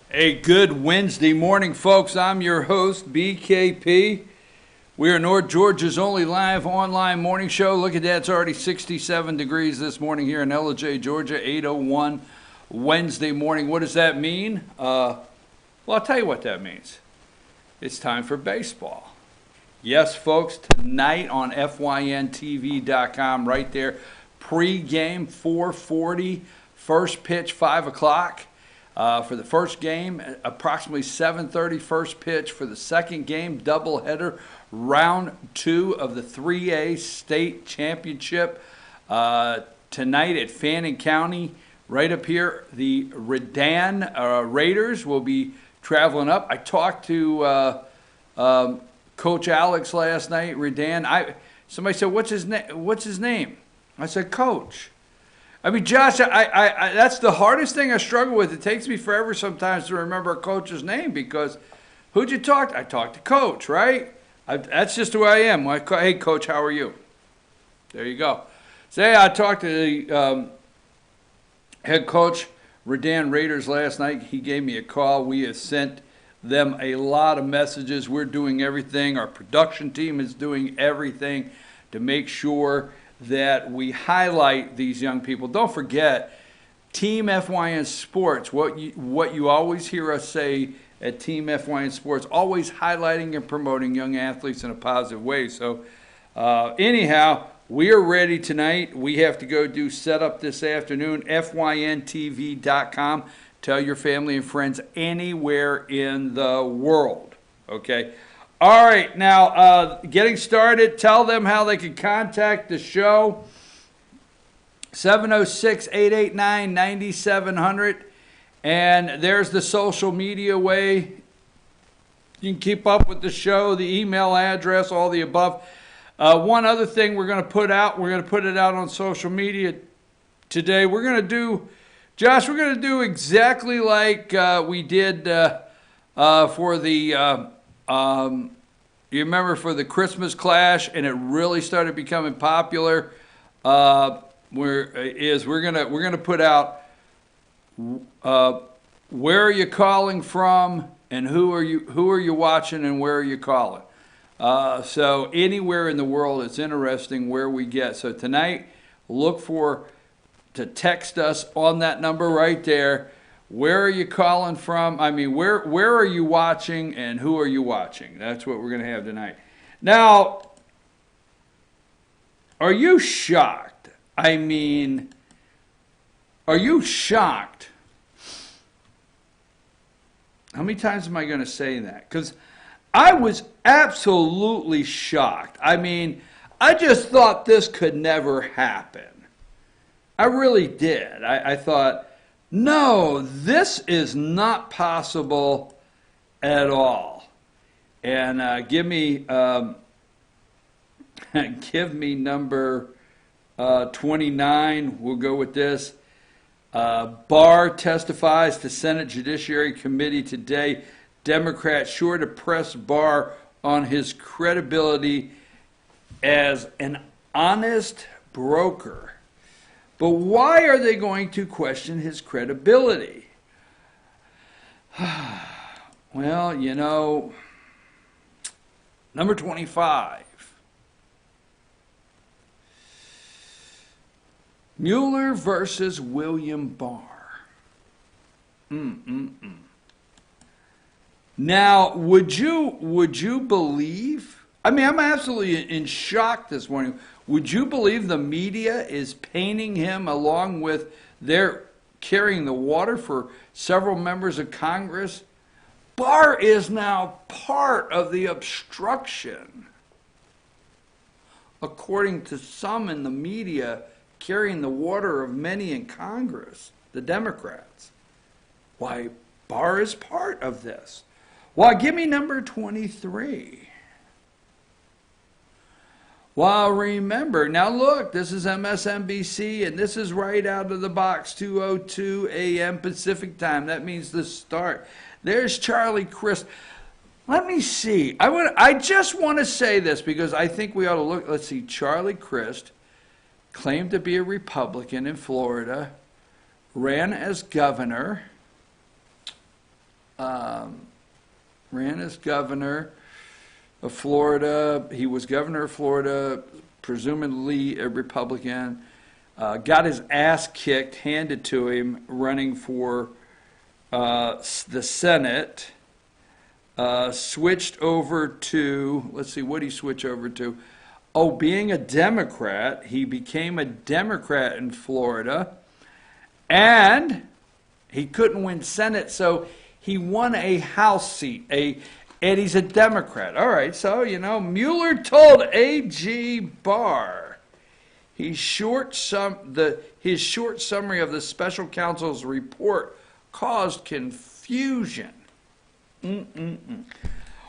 Hey, good Wednesday morning, folks. I'm your host, BKP. We are North Georgia's only live online morning show. Look at that, it's already 67 degrees this morning here in LJ, Georgia, 8:01 Wednesday morning. What does that mean? Well, I'll tell you what that means. It's time for baseball. Yes, folks, tonight on FYNTV.com, right there, pre-game 4:40, first pitch 5 o'clock. For the first game, approximately 7:30 first pitch for the second game, doubleheader, round 2 of the 3A state championship. Tonight at Fannin County, right up here, the Redan Raiders will be traveling up. I talked to Coach Alex last night, Redan. Somebody said, what's his name? I said, Coach. I mean, Josh, I that's the hardest thing I struggle with. It takes me forever sometimes to remember a coach's name because who'd you talk to? I talked to Coach, right? That's just who I am. Hey, Coach, how are you? There you go. Say, I talked to the head coach, Redan Raiders, last night. He gave me a call. We have sent them a lot of messages. We're doing everything. Our production team is doing everything to make sure that we highlight these young people. Don't forget, Team FYN Sports, what you always hear us say at Team FYN Sports, always highlighting and promoting young athletes in a positive way. So anyhow, we are ready tonight. We have to go do setup this afternoon, FYNTV.com. Tell your family and friends anywhere in the world, okay? All right, now getting started, tell them how they can contact the show. 706-889-9700. And there's the social media way. You can keep up with the show, the email address, all the above. One other thing we're going to put out, we're going to put it out on social media today. We're going to do, Josh, we're going to do exactly like we did for the... you remember for the Christmas Clash, and it really started becoming popular. We're gonna put out where are you calling from and who are you watching and where are you calling. So anywhere in the world, it's interesting where we get. So tonight, look to text us on that number right there. Where are you calling from? I mean, where are you watching and who are you watching? That's what we're going to have tonight. Now, are you shocked? I mean, are you shocked? How many times am I going to say that? Because I was absolutely shocked. I mean, I just thought this could never happen. I really did. I thought, no, this is not possible at all. And give me number 29. We'll go with this. Barr testifies to Senate Judiciary Committee today. Democrats sure to press Barr on his credibility as an honest broker. But why are they going to question his credibility? Well, you know, number 25. Mueller versus William Barr. Now, would you believe? I mean, I'm absolutely in shock this morning. Would you believe the media is painting him along with their carrying the water for several members of Congress? Barr is now part of the obstruction, according to some in the media, carrying the water of many in Congress, the Democrats. Why, Barr is part of this. Well, give me number 23. Well, remember, now look, this is MSNBC, and this is right out of the box, 2:02 a.m. Pacific time. That means the start. There's Charlie Crist. Let me see. I just want to say this because I think we ought to look. Let's see. Charlie Crist claimed to be a Republican in Florida, ran as governor. ran as governor of Florida. He was governor of Florida, presumably a Republican. Got his ass kicked, handed to him, running for the Senate. Switched over to, let's see, what did he switch over to? Oh, being a Democrat. He became a Democrat in Florida. And he couldn't win Senate, so he won a House seat. And he's a Democrat. All right, so, Mueller told A.G. Barr his short summary of the special counsel's report caused confusion.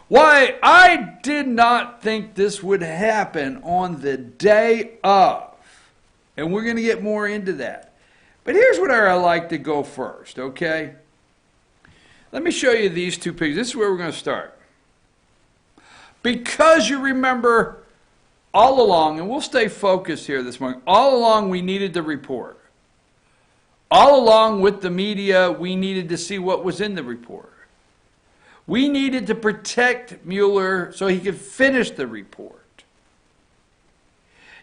Why, I did not think this would happen on the day of. And we're going to get more into that. But here's where I like to go first, okay? Let me show you these two pictures. This is where we're going to start. Because you remember all along, and we'll stay focused here this morning, all along we needed the report. All along with the media, we needed to see what was in the report. We needed to protect Mueller so he could finish the report.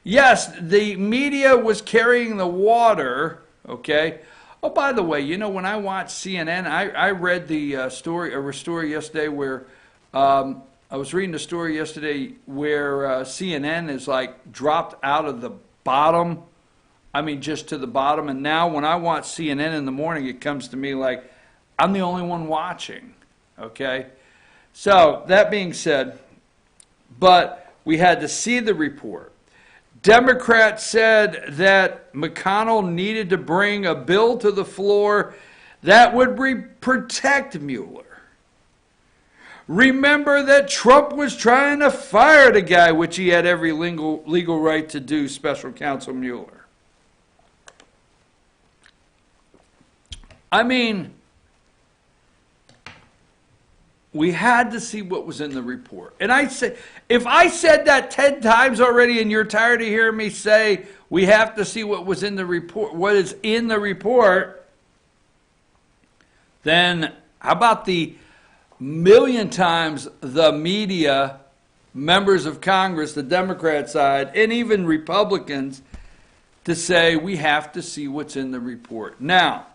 Yes, the media was carrying the water, okay? Oh, by the way, when I watched CNN, I read a story yesterday where, I was reading a story yesterday where CNN is like dropped out of the bottom. I mean, just to the bottom. And now when I watch CNN in the morning, it comes to me like I'm the only one watching. Okay? So, that being said, but we had to see the report. Democrats said that McConnell needed to bring a bill to the floor that would protect Mueller. Remember that Trump was trying to fire the guy, which he had every legal right to do, Special Counsel Mueller. I mean, we had to see what was in the report. And I said, if I said that 10 times already and you're tired of hearing me say we have to see what was in the report, what is in the report, then how about the million times the media, members of Congress, the Democrat side, and even Republicans to say we have to see what's in the report. Now,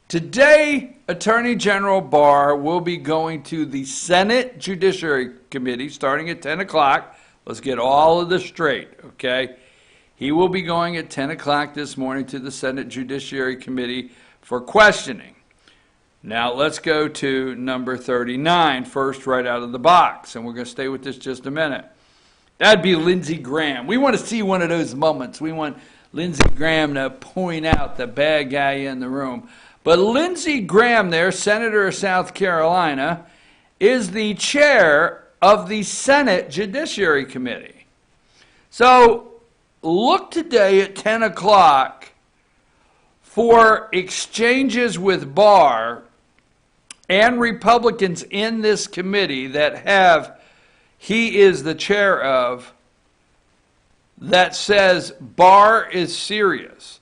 today, Attorney General Barr will be going to the Senate Judiciary Committee starting at 10 o'clock. Let's get all of this straight, okay? He will be going at 10 o'clock this morning to the Senate Judiciary Committee for questioning. Now, let's go to number 39 first, right out of the box, and we're going to stay with this just a minute. That'd be Lindsey Graham. We want to see one of those moments. We want Lindsey Graham to point out the bad guy in the room. But Lindsey Graham there, Senator of South Carolina, is the chair of the Senate Judiciary Committee. So look today at 10 o'clock for exchanges with Barr and Republicans in this committee that he is the chair of, that says Barr is serious.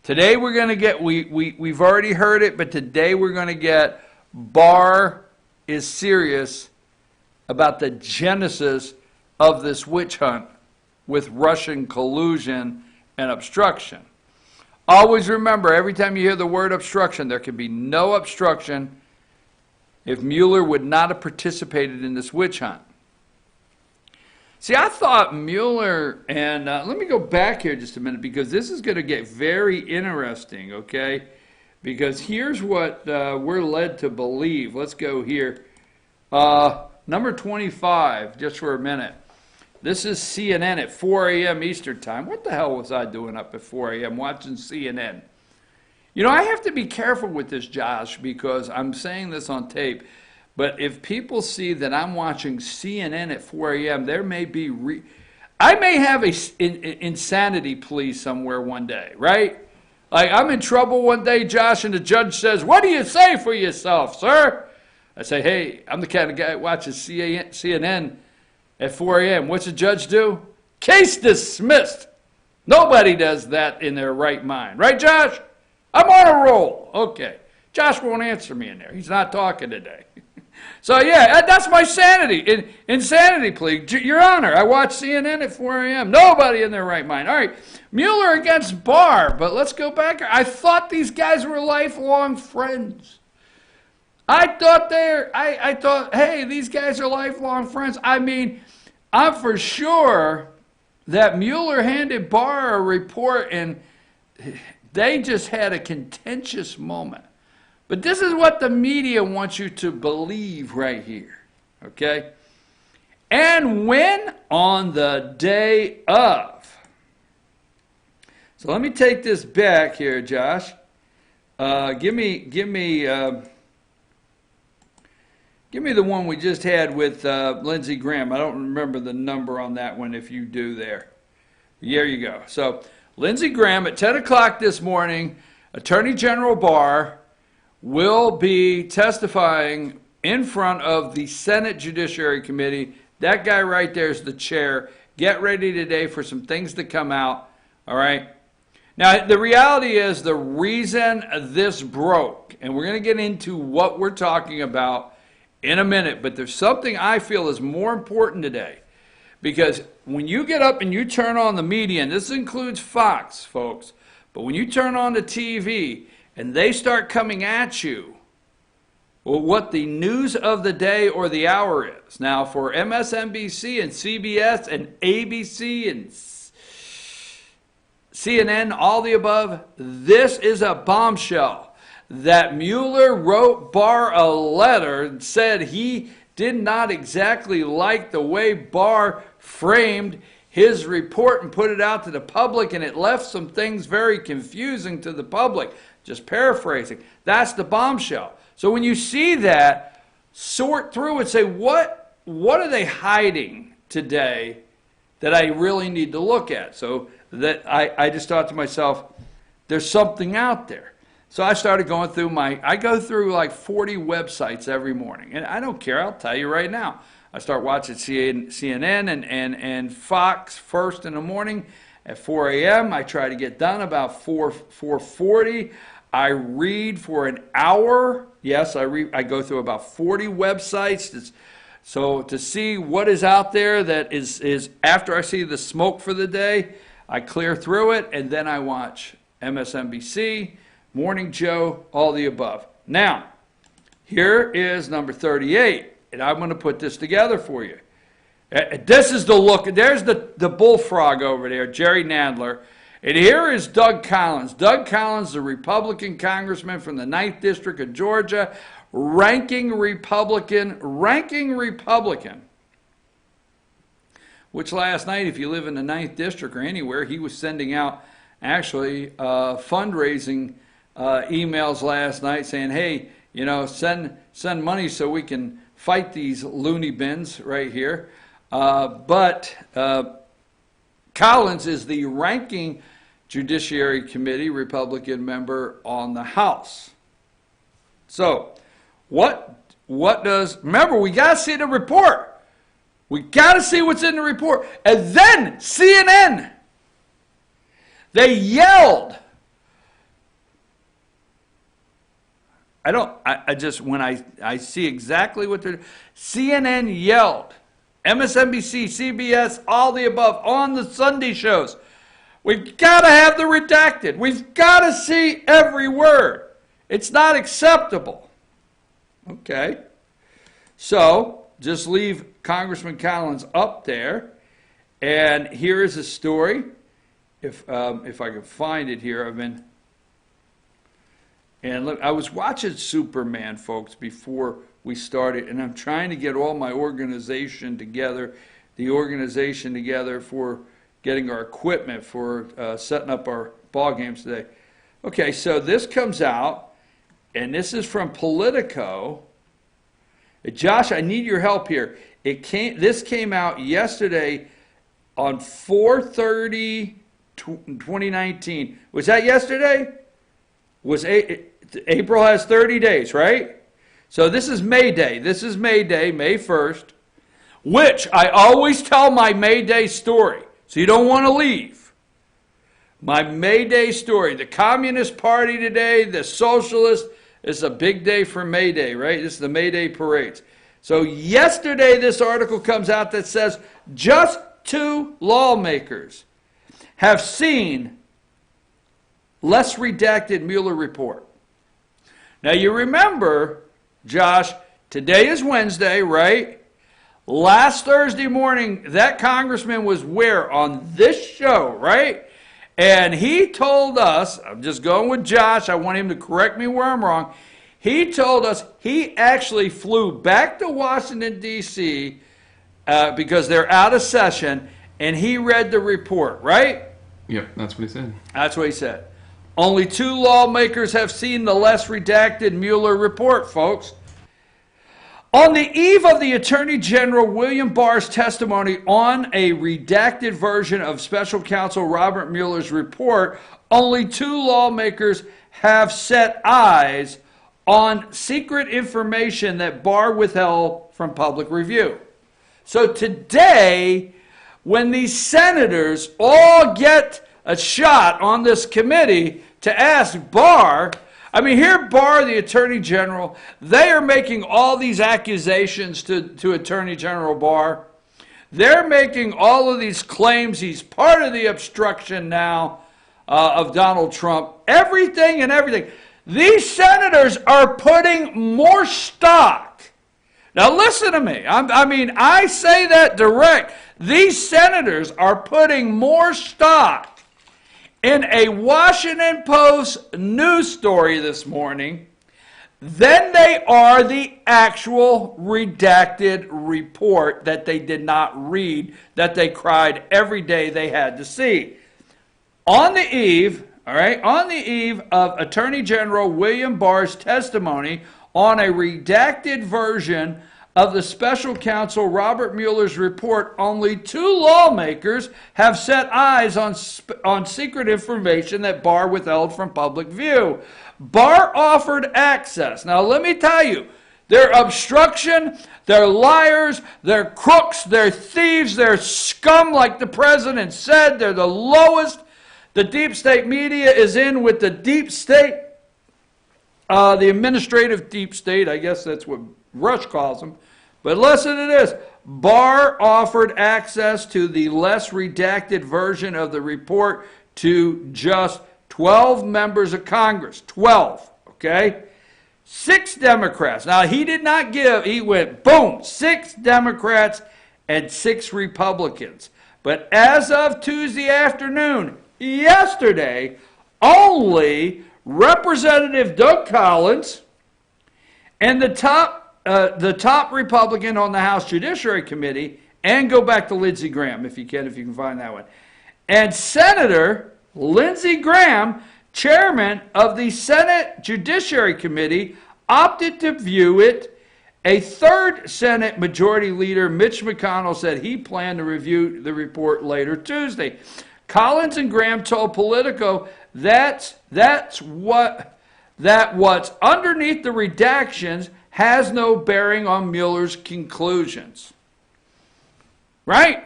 Today we're going to get, we've already heard it, but today we're going to get Barr is serious about the genesis of this witch hunt with Russian collusion and obstruction. Always remember, every time you hear the word obstruction, there can be no obstruction if Mueller would not have participated in this witch hunt. See, I thought Mueller, and let me go back here just a minute because this is going to get very interesting, okay? Because here's what we're led to believe. Let's go here. Number 25, just for a minute. This is CNN at 4 a.m. Eastern Time. What the hell was I doing up at 4 a.m. watching CNN? I have to be careful with this, Josh, because I'm saying this on tape. But if people see that I'm watching CNN at 4 a.m., there may be I may have an insanity plea somewhere one day, right? Like I'm in trouble one day, Josh, and the judge says, "What do you say for yourself, sir?" I say, "Hey, I'm the kind of guy who watches CNN at 4 a.m. What's the judge do? Case dismissed. Nobody does that in their right mind. Right, Josh? I'm on a roll. Okay. Josh won't answer me in there. He's not talking today. So, yeah, that's my sanity. Insanity plea. Your Honor, I watch CNN at 4 a.m. Nobody in their right mind. All right, Mueller against Barr. But let's go back. I thought these guys were lifelong friends. I thought, hey, these guys are lifelong friends. I mean, I'm for sure that Mueller handed Barr a report and they just had a contentious moment. But this is what the media wants you to believe right here, okay? And when? On the day of. So let me take this back here, Josh. Give me the one we just had with Lindsey Graham. I don't remember the number on that one if you do there. There you go. So Lindsey Graham at 10 o'clock this morning, Attorney General Barr will be testifying in front of the Senate Judiciary Committee. That guy right there is the chair. Get ready today for some things to come out, all right? Now, the reality is the reason this broke, and we're going to get into what we're talking about in a minute, but there's something I feel is more important today. Because when you get up and you turn on the media, and this includes Fox, folks, but when you turn on the TV and they start coming at you, well, what the news of the day or the hour is. Now, for MSNBC and CBS and ABC and CNN, all the above, this is a bombshell. That Mueller wrote Barr a letter and said he did not exactly like the way Barr framed his report and put it out to the public, and it left some things very confusing to the public. Just paraphrasing. That's the bombshell. So when you see that, sort through and say, what are they hiding today that I really need to look at? So that I just thought to myself, there's something out there. So I started going through I go through like 40 websites every morning. And I don't care, I'll tell you right now. I start watching CNN and Fox first in the morning at 4 a.m. I try to get done about 4:40. I read for an hour. Yes, I go through about 40 websites to see what is out there that is after I see the smoke for the day, I clear through it, and then I watch MSNBC, Morning Joe, all the above. Now, here is number 38, and I'm going to put this together for you. This is the look. There's the bullfrog over there, Jerry Nadler. And here is Doug Collins. Doug Collins, the Republican congressman from the 9th District of Georgia, ranking Republican, which last night, if you live in the 9th District or anywhere, he was sending out actually fundraising emails last night saying, hey, you know, send money so we can fight these loony bins right here. But Collins is the ranking Judiciary Committee Republican member on the House. So, what does, remember, we got to see the report. We got to see what's in the report. And then CNN, they yelled. When I see exactly what they're, CNN yelled. MSNBC, CBS, all the above, on the Sunday shows. We've got to have the redacted. We've got to see every word. It's not acceptable. Okay. So, just leave Congressman Collins up there. And here is a story. If I can find it here, and look, I was watching Superman, folks, before we started, and I'm trying to get all my organization together, for getting our equipment for setting up our ball games today. Okay, so this comes out, and this is from Politico. Josh, I need your help here. This came out yesterday on 4/30/2019. Was that yesterday? April has 30 days, right? So this is May Day. This is May Day, May 1st, which I always tell my May Day story, so you don't want to leave. My May Day story. The Communist Party today, the Socialists, This is a big day for May Day, right? This is the May Day parades. So yesterday, this article comes out that says just 2 lawmakers have seen less redacted Mueller report. Now you remember, Josh, today is Wednesday, right? Last Thursday morning, that congressman was where? On this show, right? And he told us, I'm just going with Josh, I want him to correct me where I'm wrong. He told us he actually flew back to Washington, D.C. Because they're out of session, and he read the report, right? Yep, that's what he said. That's what he said. Only 2 lawmakers have seen the less redacted Mueller report, folks. On the eve of the Attorney General William Barr's testimony on a redacted version of Special Counsel Robert Mueller's report, only 2 lawmakers have set eyes on secret information that Barr withheld from public review. So today, when these senators all get a shot on this committee to ask Barr, I mean, here Barr, the Attorney General, they are making all these accusations to Attorney General Barr. They're making all of these claims. He's part of the obstruction now of Donald Trump. Everything and everything. These senators are putting more stock. Now listen to me. I say that direct. These senators are putting more stock in a Washington Post news story this morning than they are the actual redacted report that they did not read, that they cried every day they had to see. On the eve of Attorney General William Barr's testimony on a redacted version of the Special Counsel Robert Mueller's report, only 2 lawmakers have set eyes on secret information that Barr withheld from public view. Barr offered access. Now let me tell you, they're obstruction, they're liars, they're crooks, they're thieves, they're scum like the president said. They're the lowest. The deep state media is in with the deep state, the administrative deep state, I guess that's what Rush calls them. But listen to this. Barr offered access to the less redacted version of the report to just 12 members of Congress. 12, okay? 6 Democrats. Now, he did not give, he went boom, 6 Democrats and 6 Republicans. But as of Tuesday afternoon, yesterday, only Representative Doug Collins and the top Republican on the House Judiciary Committee, and go back to Lindsey Graham if you can find that one, and Senator Lindsey Graham, chairman of the Senate Judiciary Committee, opted to view it. A third Senate Majority Leader, Mitch McConnell, said he planned to review the report later Tuesday. Collins and Graham told Politico that what's underneath the redactions has no bearing on Mueller's conclusions. Right?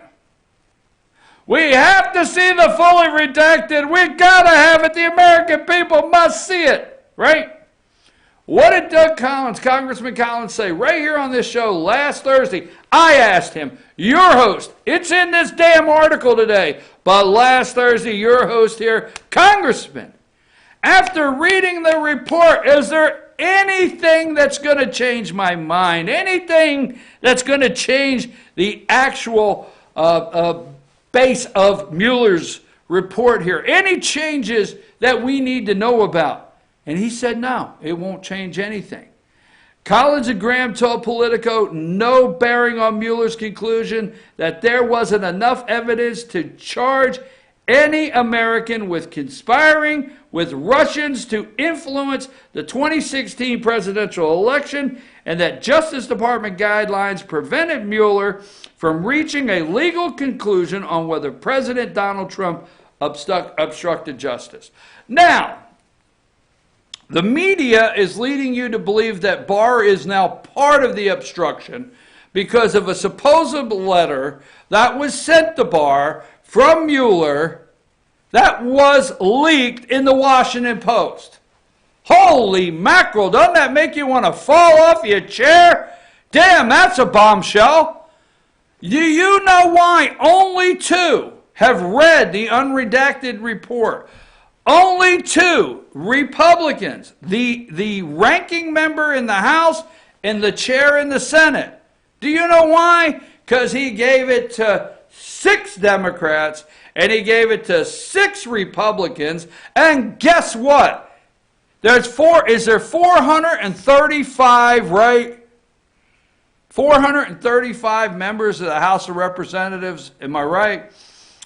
We have to see the fully redacted. We gotta have it. The American people must see it. Right? What did Doug Collins, Congressman Collins, say right here on this show last Thursday? I asked him, your host, it's in this damn article today, but last Thursday, your host here, Congressman, after reading the report, is there anything that's going to change my mind? Anything that's going to change the actual base of Mueller's report here? Any changes that we need to know about? And he said, no, it won't change anything. Collins and Graham told Politico no bearing on Mueller's conclusion that there wasn't enough evidence to charge any American with conspiring with Russians to influence the 2016 presidential election, and that Justice Department guidelines prevented Mueller from reaching a legal conclusion on whether President Donald Trump obstructed justice. Now, the media is leading you to believe that Barr is now part of the obstruction because of a supposed letter that was sent to Barr from Mueller that was leaked in the Washington Post. Holy mackerel, doesn't that make you want to fall off your chair? Damn, that's a bombshell. Do you know why only 2 have read the unredacted report? Only 2 Republicans, the ranking member in the House and the chair in the Senate. Do you know why? Because he gave it to 6 Democrats and he gave it to 6 Republicans. And guess what? Is there 435, right? 435 members of the House of Representatives, am I right?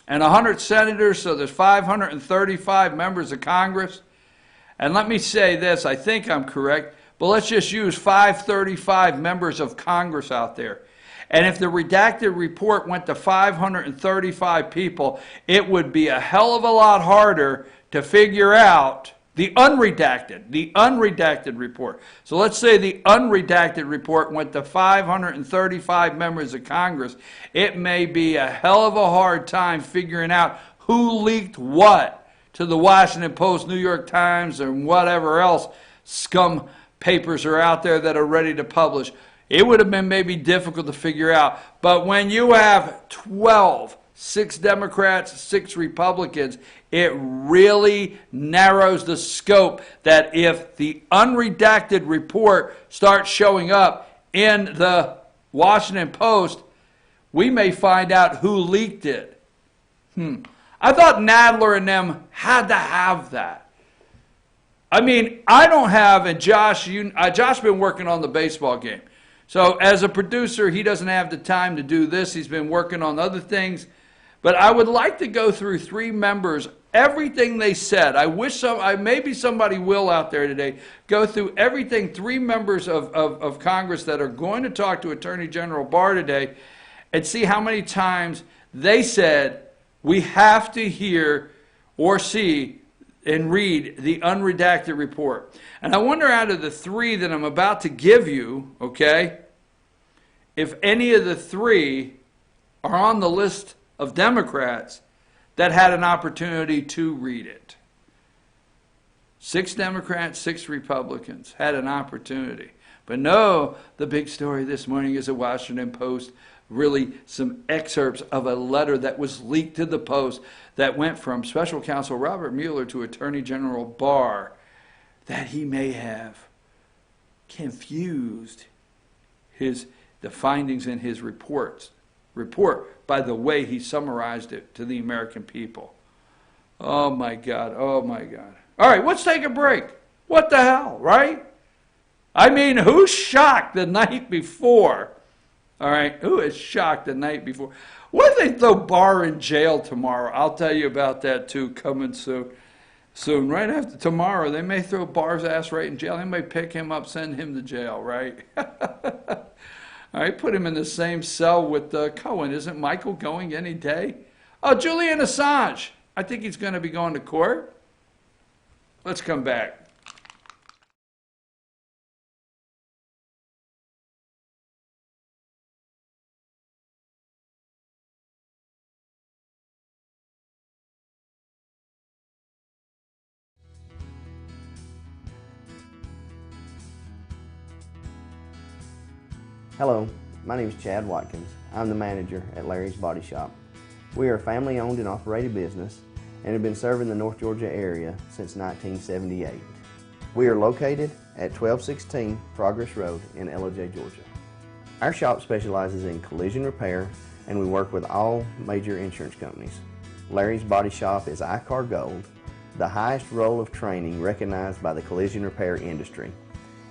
And 100 senators, so there's 535 members of Congress. And let me say this, I think I'm correct, but let's just use 535 members of Congress out there. And if the redacted report went to 535 people, it would be a hell of a lot harder to figure out the unredacted report. So let's say the unredacted report went to 535 members of Congress. It may be a hell of a hard time figuring out who leaked what to the Washington Post, New York Times, and whatever else scum papers are out there that are ready to publish. It would have been maybe difficult to figure out. But when you have 12, 6 Democrats, 6 Republicans, it really narrows the scope that if the unredacted report starts showing up in the Washington Post, we may find out who leaked it. I thought Nadler and them had to have that. I mean, I don't have, and Josh been working on the baseball game. So as a producer, he doesn't have the time to do this. He's been working on other things. But I would like to go through 3 members, everything they said. I wish maybe somebody will out there today go through everything 3 members of Congress that are going to talk to Attorney General Barr today and see how many times they said we have to hear or see and read the unredacted report. And I wonder out of the 3 that I'm about to give you, okay, if any of the 3 are on the list of Democrats that had an opportunity to read it. 6 Democrats, 6 Republicans had an opportunity. But no, the big story this morning is the Washington Post, really some excerpts of a letter that was leaked to the Post that went from Special Counsel Robert Mueller to Attorney General Barr, that he may have confused the findings in his report by the way he summarized it to the American people. Oh my God, oh my God. All right, let's take a break. What the hell, right? I mean, who's shocked the night before? All right, who is shocked the night before? What if they throw Barr in jail tomorrow? I'll tell you about that too, coming soon. Right after tomorrow, they may throw Barr's ass right in jail. They may pick him up, send him to jail, right? All right, put him in the same cell with Cohen. Isn't Michael going any day? Oh, Julian Assange. I think he's going to be going to court. Let's come back. Hello, my name is Chad Watkins. I'm the manager at Larry's Body Shop. We are a family-owned and operated business and have been serving the North Georgia area since 1978. We are located at 1216 Progress Road in LJ, Georgia. Our shop specializes in collision repair and we work with all major insurance companies. Larry's Body Shop is ICAR Gold, the highest role of training recognized by the collision repair industry.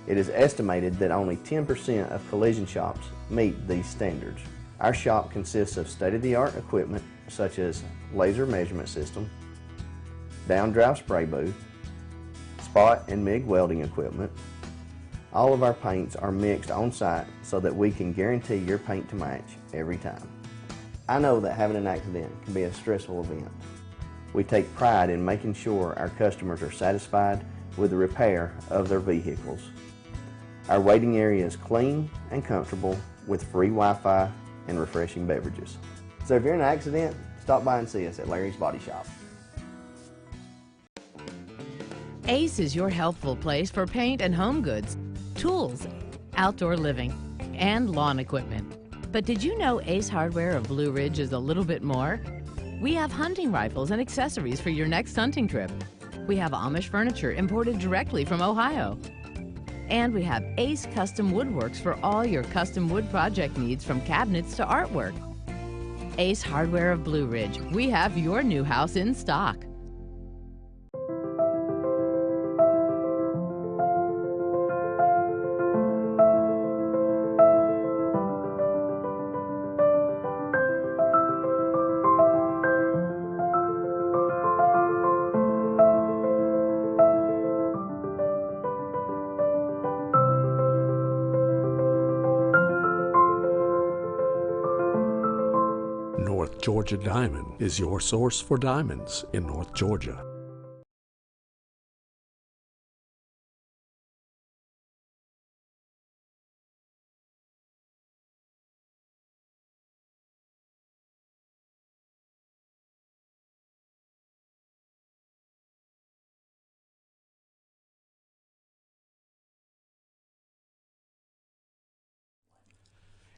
It is estimated that only 10% of collision shops meet these standards. Our shop consists of state-of-the-art equipment such as laser measurement system, down-drive spray booth, spot and MIG welding equipment. All of our paints are mixed on-site so that we can guarantee your paint to match every time. I know that having an accident can be a stressful event. We take pride in making sure our customers are satisfied with the repair of their vehicles. Our waiting area is clean and comfortable with free Wi-Fi and refreshing beverages. So if you're in an accident, stop by and see us at Larry's Body Shop. Ace is your healthful place for paint and home goods, tools, outdoor living, and lawn equipment. But did you know Ace Hardware of Blue Ridge is a little bit more? We have hunting rifles and accessories for your next hunting trip. We have Amish furniture imported directly from Ohio. And we have Ace Custom Woodworks for all your custom wood project needs, from cabinets to artwork. Ace Hardware of Blue Ridge. We have your new house in stock. North Georgia Diamond is your source for diamonds in North Georgia.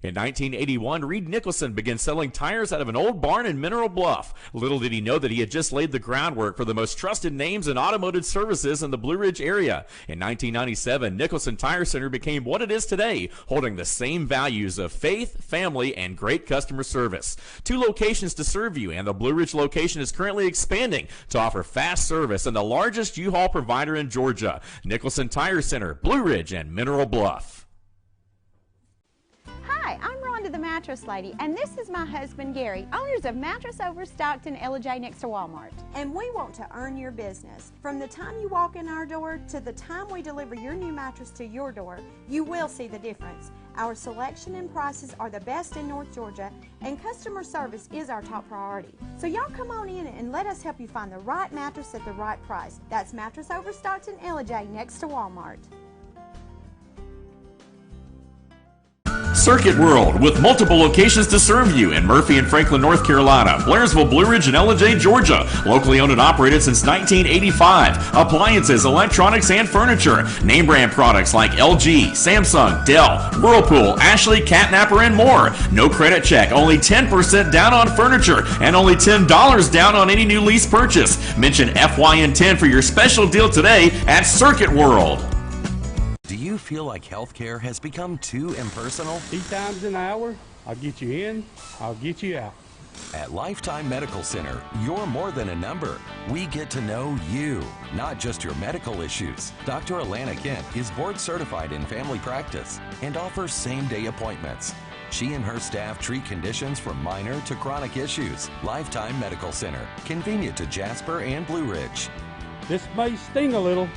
In 1981, Reed Nicholson began selling tires out of an old barn in Mineral Bluff. Little did he know that he had just laid the groundwork for the most trusted names in automotive services in the Blue Ridge area. In 1997, Nicholson Tire Center became what it is today, holding the same values of faith, family, and great customer service. 2 locations to serve you, and the Blue Ridge location is currently expanding to offer fast service and the largest U-Haul provider in Georgia. Nicholson Tire Center, Blue Ridge, and Mineral Bluff. Hi, I'm Rhonda the Mattress Lady, and this is my husband Gary, owners of Mattress Overstocked in J next to Walmart. And we want to earn your business. From the time you walk in our door to the time we deliver your new mattress to your door, you will see the difference. Our selection and prices are the best in North Georgia, and customer service is our top priority. So y'all come on in and let us help you find the right mattress at the right price. That's Mattress Overstocked in J next to Walmart. Circuit World, with multiple locations to serve you in Murphy and Franklin, North Carolina, Blairsville, Blue Ridge, and J, Georgia. Locally owned and operated since 1985. Appliances, electronics, and furniture. Name brand products like LG, Samsung, Dell, Whirlpool, Ashley, Catnapper, and more. No credit check, only 10% down on furniture, and only $10 down on any new lease purchase. Mention FYN10 for your special deal today at Circuit World. Do you feel like healthcare has become too impersonal? 3 times an hour, I'll get you in, I'll get you out. At Lifetime Medical Center, you're more than a number. We get to know you, not just your medical issues. Dr. Alana Kent is board certified in family practice and offers same-day appointments. She and her staff treat conditions from minor to chronic issues. Lifetime Medical Center, convenient to Jasper and Blue Ridge. This may sting a little.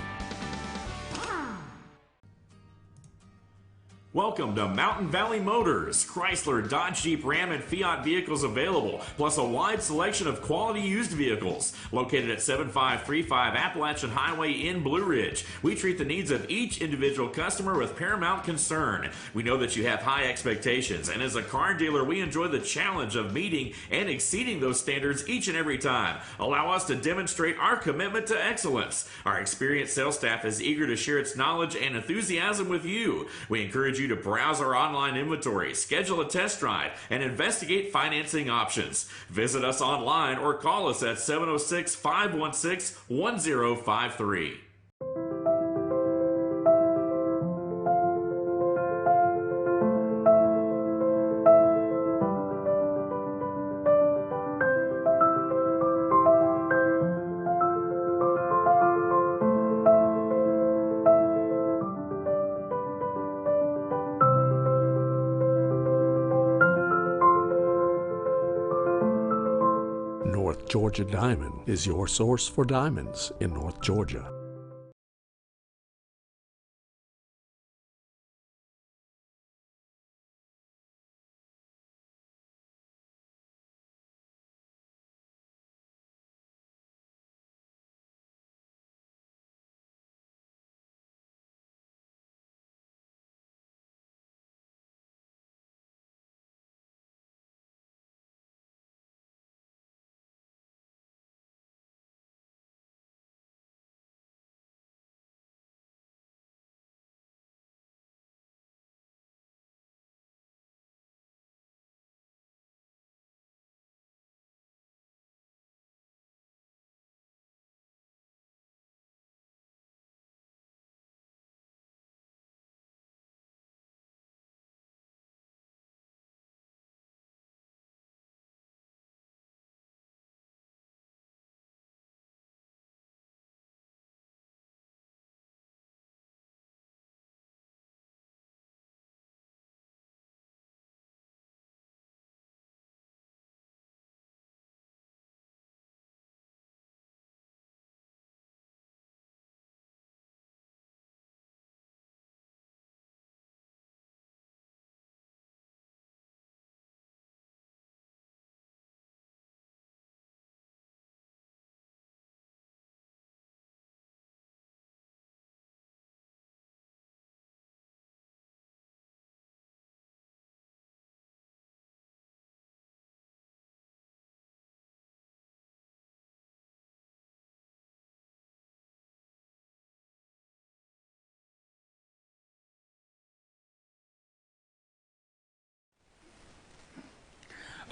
Welcome to Mountain Valley Motors. Chrysler, Dodge, Jeep, Ram, and Fiat vehicles available, plus a wide selection of quality used vehicles. Located at 7535 Appalachian Highway in Blue Ridge, we treat the needs of each individual customer with paramount concern. We know that you have high expectations, and as a car dealer, we enjoy the challenge of meeting and exceeding those standards each and every time. Allow us to demonstrate our commitment to excellence. Our experienced sales staff is eager to share its knowledge and enthusiasm with you. We encourage you to browse our online inventory, schedule a test drive, and investigate financing options. Visit us online or call us at 706-516-1053. North Georgia Diamond is your source for diamonds in North Georgia.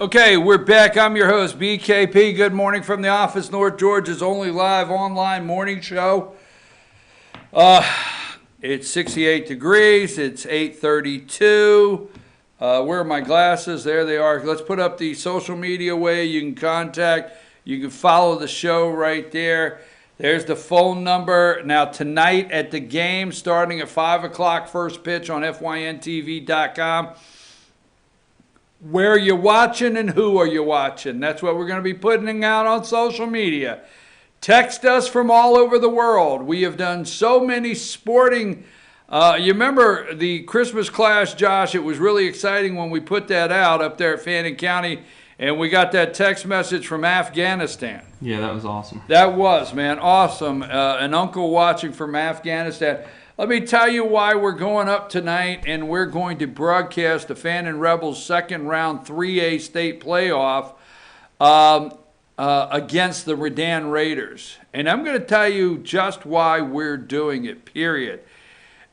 Okay, we're back. I'm your host, BKP. Good morning from the office, North Georgia's only live online morning show. It's 68 degrees. It's 8:32. Where are my glasses? There they are. Let's put up the social media way you can contact. You can follow the show right there. There's the phone number. Now, tonight at the game, starting at 5 o'clock, first pitch on fyntv.com. Where are you watching and who are you watching? That's what we're going to be putting out on social media. Text us from all over the world. We have done so many sporting. You remember the Christmas Clash, Josh? It was really exciting when we put that out up there at Fannin County, and we got that text message from Afghanistan. Yeah, that was awesome. That was, man, awesome. An uncle watching from Afghanistan. Let me tell you why we're going up tonight, and we're going to broadcast the Fannin Rebels second round 3A state playoff against the Redan Raiders. And I'm going to tell you just why we're doing it, period,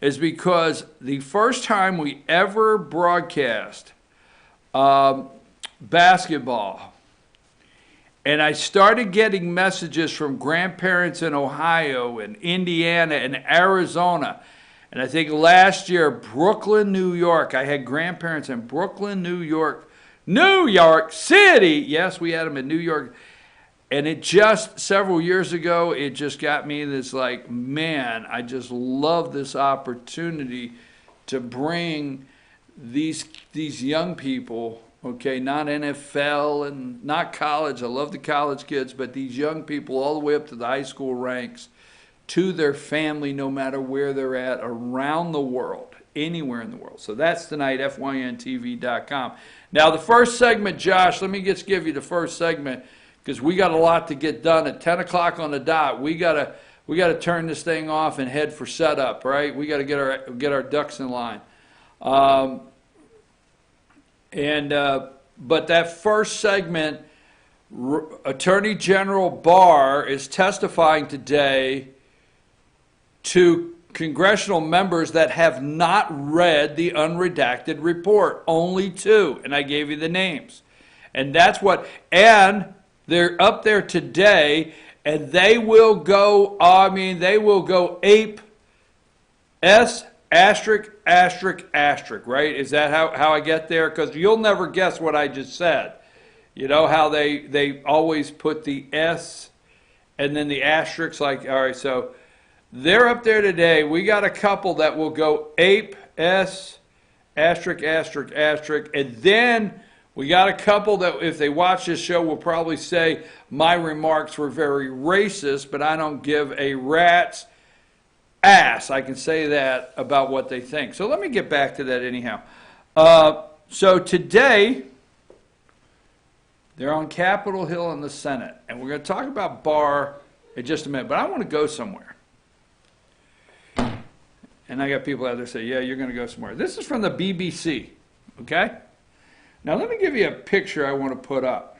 is because the first time we ever broadcast basketball, and I started getting messages from grandparents in Ohio and Indiana and Arizona. And I think last year, Brooklyn, New York. I had grandparents in Brooklyn, New York City. Yes, we had them in New York. And it just, several years ago, it just got me this like, man, I just love this opportunity to bring these young people, okay, not NFL and not college. I love the college kids, but these young people all the way up to the high school ranks, to their family, no matter where they're at, around the world, anywhere in the world. So that's tonight, fyntv.com. Now, the first segment, Josh, let me just give you the first segment, because we got a lot to get done. At 10 o'clock on the dot, we gotta turn this thing off and head for setup, right? We got to get our ducks in line. But that first segment, Attorney General Barr is testifying today to congressional members that have not read the unredacted report. Only two, and I gave you the names. And that's what, and they're up there today, and they will go, they will go ape S asterisk, asterisk, asterisk, right? Is that how I get there? Because you'll never guess what I just said. You know how they always put the S and then the asterisks, like, all right, so they're up there today. We got a couple that will go ape, S, asterisk, asterisk, asterisk, and then we got a couple that, if they watch this show, will probably say my remarks were very racist, but I don't give a rat's ass. I can say that about what they think. So let me get back to that anyhow. So today, they're on Capitol Hill in the Senate, and we're going to talk about Barr in just a minute, but I want to go somewhere. And I got people out there say, yeah, you're going to go somewhere. This is from the BBC, okay? Now let me give you a picture I want to put up.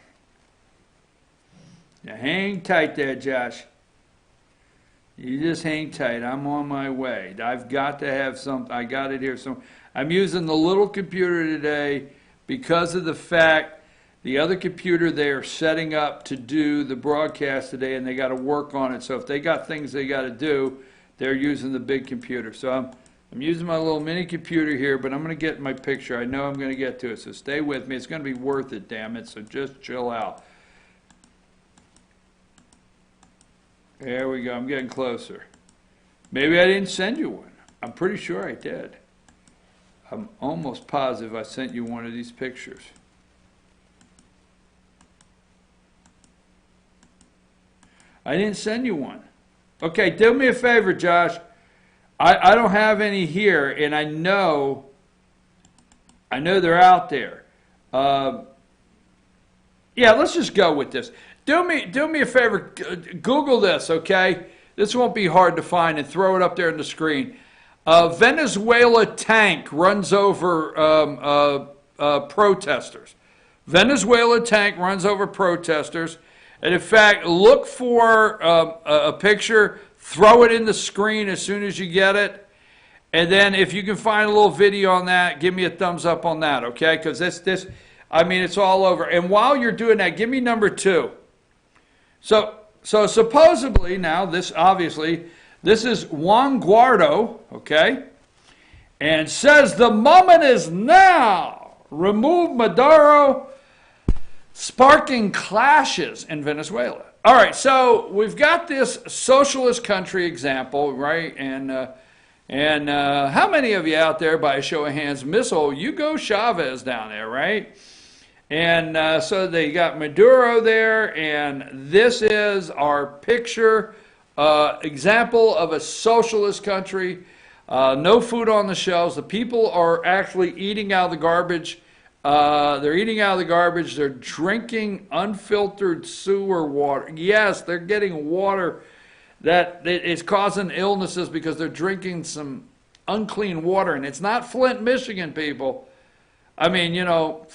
Now hang tight there, Josh. You just hang tight. I'm on my way. I've got to have something. I got it here. So I'm using the little computer today because of the fact the other computer they are setting up to do the broadcast today, and they got to work on it. So if they got things they got to do, they're using the big computer. So I'm using my little mini computer here, but I'm going to get my picture. I know I'm going to get to it, so stay with me. It's going to be worth it, damn it, so just chill out. There we go. I'm getting closer. Maybe I didn't send you one. I'm pretty sure I did. I'm almost positive I sent you one of these pictures. I didn't send you one. Okay, do me a favor, Josh. I don't have any here, and I know they're out there. Yeah, let's just go with this. Do me a favor. Google this, okay? This won't be hard to find, and throw it up there on the screen. Venezuela tank runs over protesters. Venezuela tank runs over protesters. And in fact, look for a picture, throw it in the screen as soon as you get it. And then if you can find a little video on that, give me a thumbs up on that, okay? Because this I mean, it's all over. And while you're doing that, give me number 2. So supposedly now, this is Juan Guaido, okay? And says the moment is now. Remove Maduro, sparking clashes in Venezuela. All right, so we've got this socialist country example, right? And how many of you out there, by a show of hands, miss old Hugo Chavez down there, right? And so they got Maduro there, and this is our picture example of a socialist country. No food on the shelves. The people are actually eating out of the garbage. They're eating out of the garbage. They're drinking unfiltered sewer water. Yes, they're getting water that is causing illnesses because they're drinking some unclean water. And it's not Flint, Michigan, people. I mean, you know,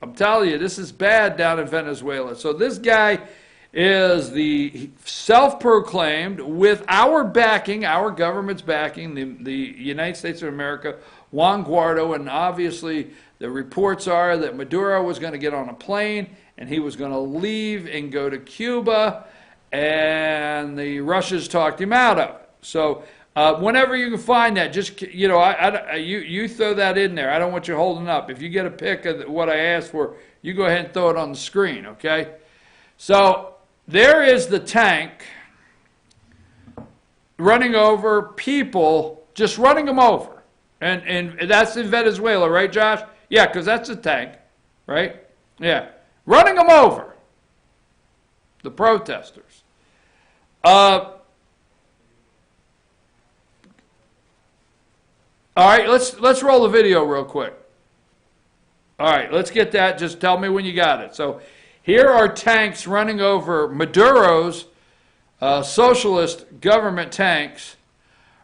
I'm telling you, this is bad down in Venezuela. So this guy is the self-proclaimed, with our backing, our government's backing, the United States of America, Juan Guaido, and obviously the reports are that Maduro was going to get on a plane and he was going to leave and go to Cuba, and the Russians talked him out of it. So whenever you can find that, just, you know, you throw that in there. I don't want you holding up. If you get a pic of what I asked for, you go ahead and throw it on the screen, okay? So there is the tank running over people, just running them over. And that's in Venezuela, right, Josh? Yeah, because that's a tank, right? Yeah. Running them over, the protesters. All right, let's roll the video real quick. All right, let's get that. Just tell me when you got it. So here are tanks running over Maduro's socialist government tanks,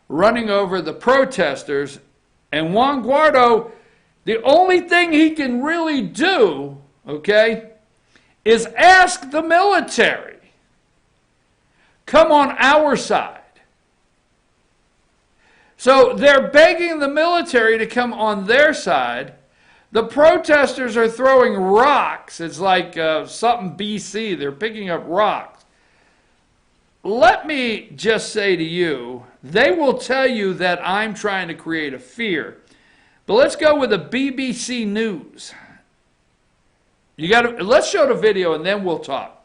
running over the protesters. And Juan Guaido, the only thing he can really do, okay, is ask the military, come on our side. So they're begging the military to come on their side. The protesters are throwing rocks. It's like something BC. They're picking up rocks. Let me just say to you, they will tell you that I'm trying to create a fear. But let's go with the BBC News. Let's show the video and then we'll talk.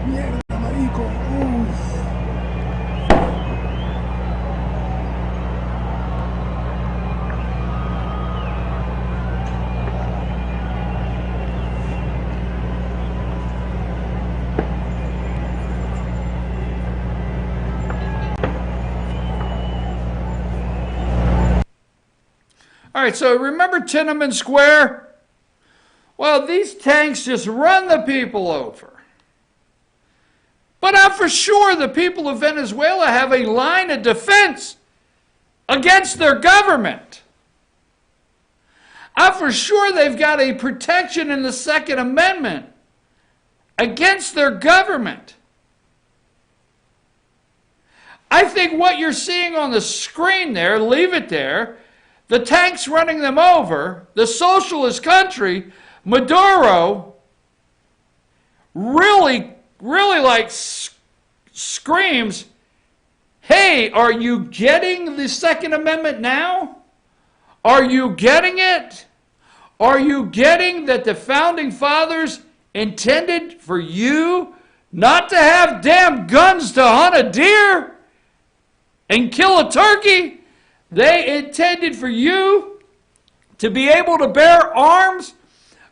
Mierda, marico. All right, so remember Tiananmen Square? Well, these tanks just run the people over. But I'm for sure the people of Venezuela have a line of defense against their government. I'm for sure they've got a protection in the Second Amendment against their government. I think what you're seeing on the screen there, leave it there, the tanks running them over, the socialist country, Maduro, really like screams, hey, are you getting the Second Amendment now? Are you getting it? Are you getting that the Founding Fathers intended for you not to have damn guns to hunt a deer and kill a turkey? They intended for you to be able to bear arms.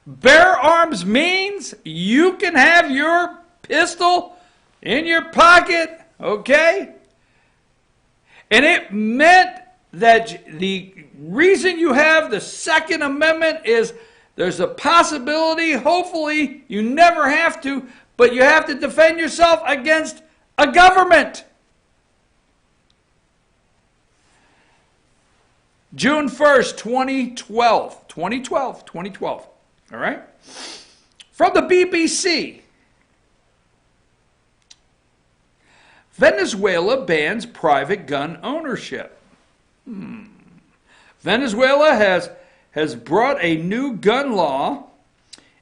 Bear arms means you can have your pistol in your pocket, okay? And it meant that the reason you have the Second Amendment is there's a possibility, hopefully you never have to, but you have to defend yourself against a government. June 1st, 2012. 2012. All right? From the BBC. Venezuela bans private gun ownership. Venezuela has brought a new gun law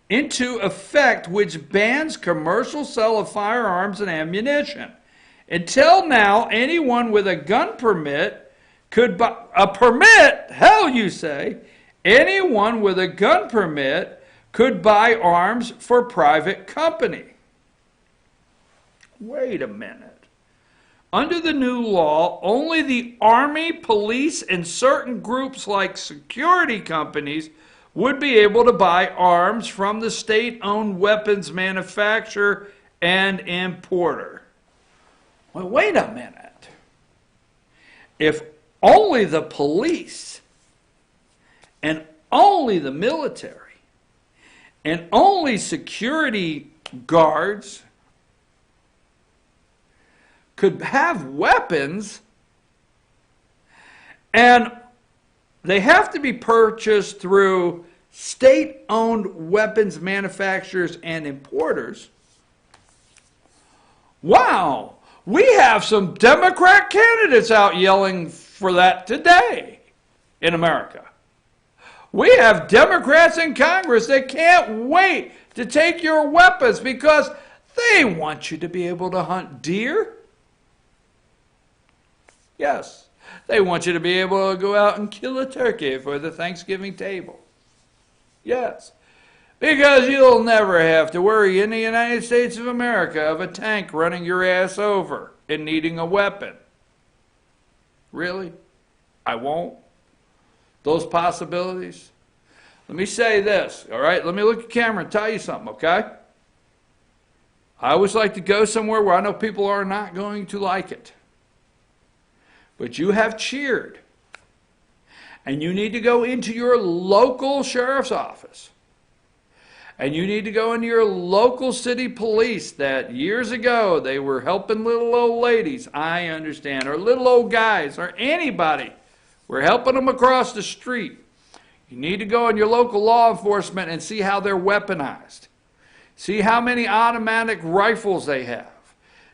into effect which bans commercial sale of firearms and ammunition. Until now, anyone with a gun permit could buy a permit, hell you say, anyone with a gun permit could buy arms for private company. Wait a minute. Under the new law, only the Army, police, and certain groups like security companies would be able to buy arms from the state-owned weapons manufacturer and importer. Well, wait a minute. If only the police and only the military and only security guards could have weapons, and they have to be purchased through state-owned weapons manufacturers and importers. Wow, we have some Democrat candidates out yelling for that today in America. We have Democrats in Congress that can't wait to take your weapons because they want you to be able to hunt deer. Yes, they want you to be able to go out and kill a turkey for the Thanksgiving table. Yes, because you'll never have to worry in the United States of America of a tank running your ass over and needing a weapon. Really? I won't? Those possibilities? Let me say this, all right? Let me look at camera and tell you something, okay? I always like to go somewhere where I know people are not going to like it. But you have cheered. And you need to go into your local sheriff's office. And you need to go into your local city police that years ago they were helping little old ladies, I understand, or little old guys, or anybody. We're helping them across the street. You need to go in your local law enforcement and see how they're weaponized. See how many automatic rifles they have.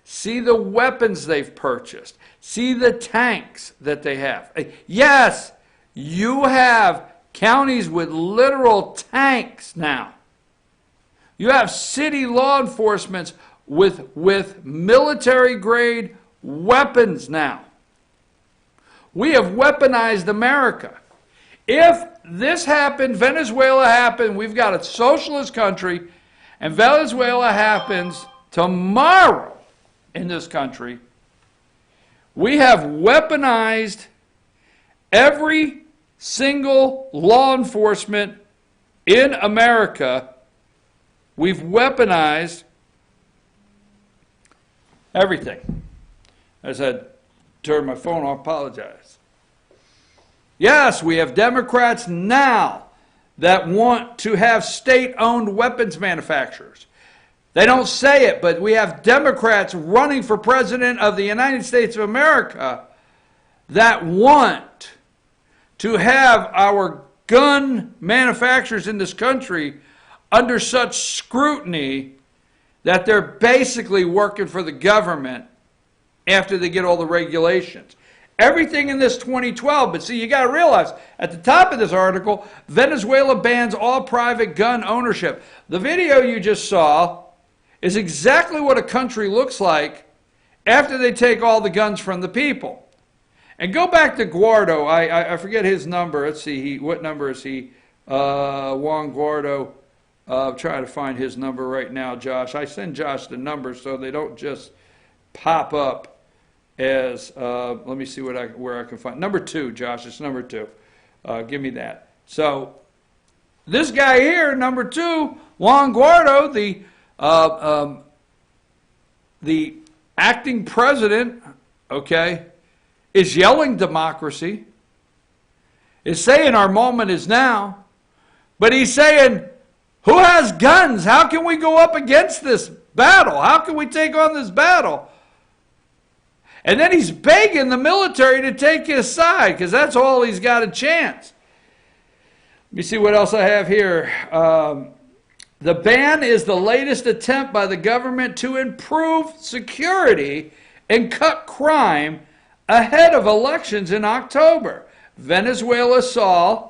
See the weapons they've purchased. See the tanks that they have. Yes, you have counties with literal tanks now. You have city law enforcement with military-grade weapons now. We have weaponized America. If this happened, Venezuela happened, we've got a socialist country, and Venezuela happens tomorrow in this country, we have weaponized every single law enforcement in America. We've weaponized everything. As I turned my phone off, apologize. Yes, we have Democrats now that want to have state-owned weapons manufacturers. They don't say it, but we have Democrats running for president of the United States of America that want to have our gun manufacturers in this country under such scrutiny that they're basically working for the government after they get all the regulations. Everything in this 2012, but see, you got to realize, at the top of this article, Venezuela bans all private gun ownership. The video you just saw is exactly what a country looks like after they take all the guns from the people. And go back to Guaido. I forget his number. Let's see, what number is he? Juan Guaido. I'm trying to find his number right now, Josh. I send Josh the numbers so they don't just pop up as, let me see where I can find. Number 2, Josh, it's number 2. Give me that. So this guy here, number 2, Juan Guaido, the acting president, okay, is yelling democracy, is saying our moment is now, but he's saying, who has guns? How can we go up against this battle? How can we take on this battle? And then he's begging the military to take his side because that's all he's got a chance. Let me see what else I have here. The ban is the latest attempt by the government to improve security and cut crime ahead of elections in October. Venezuela saw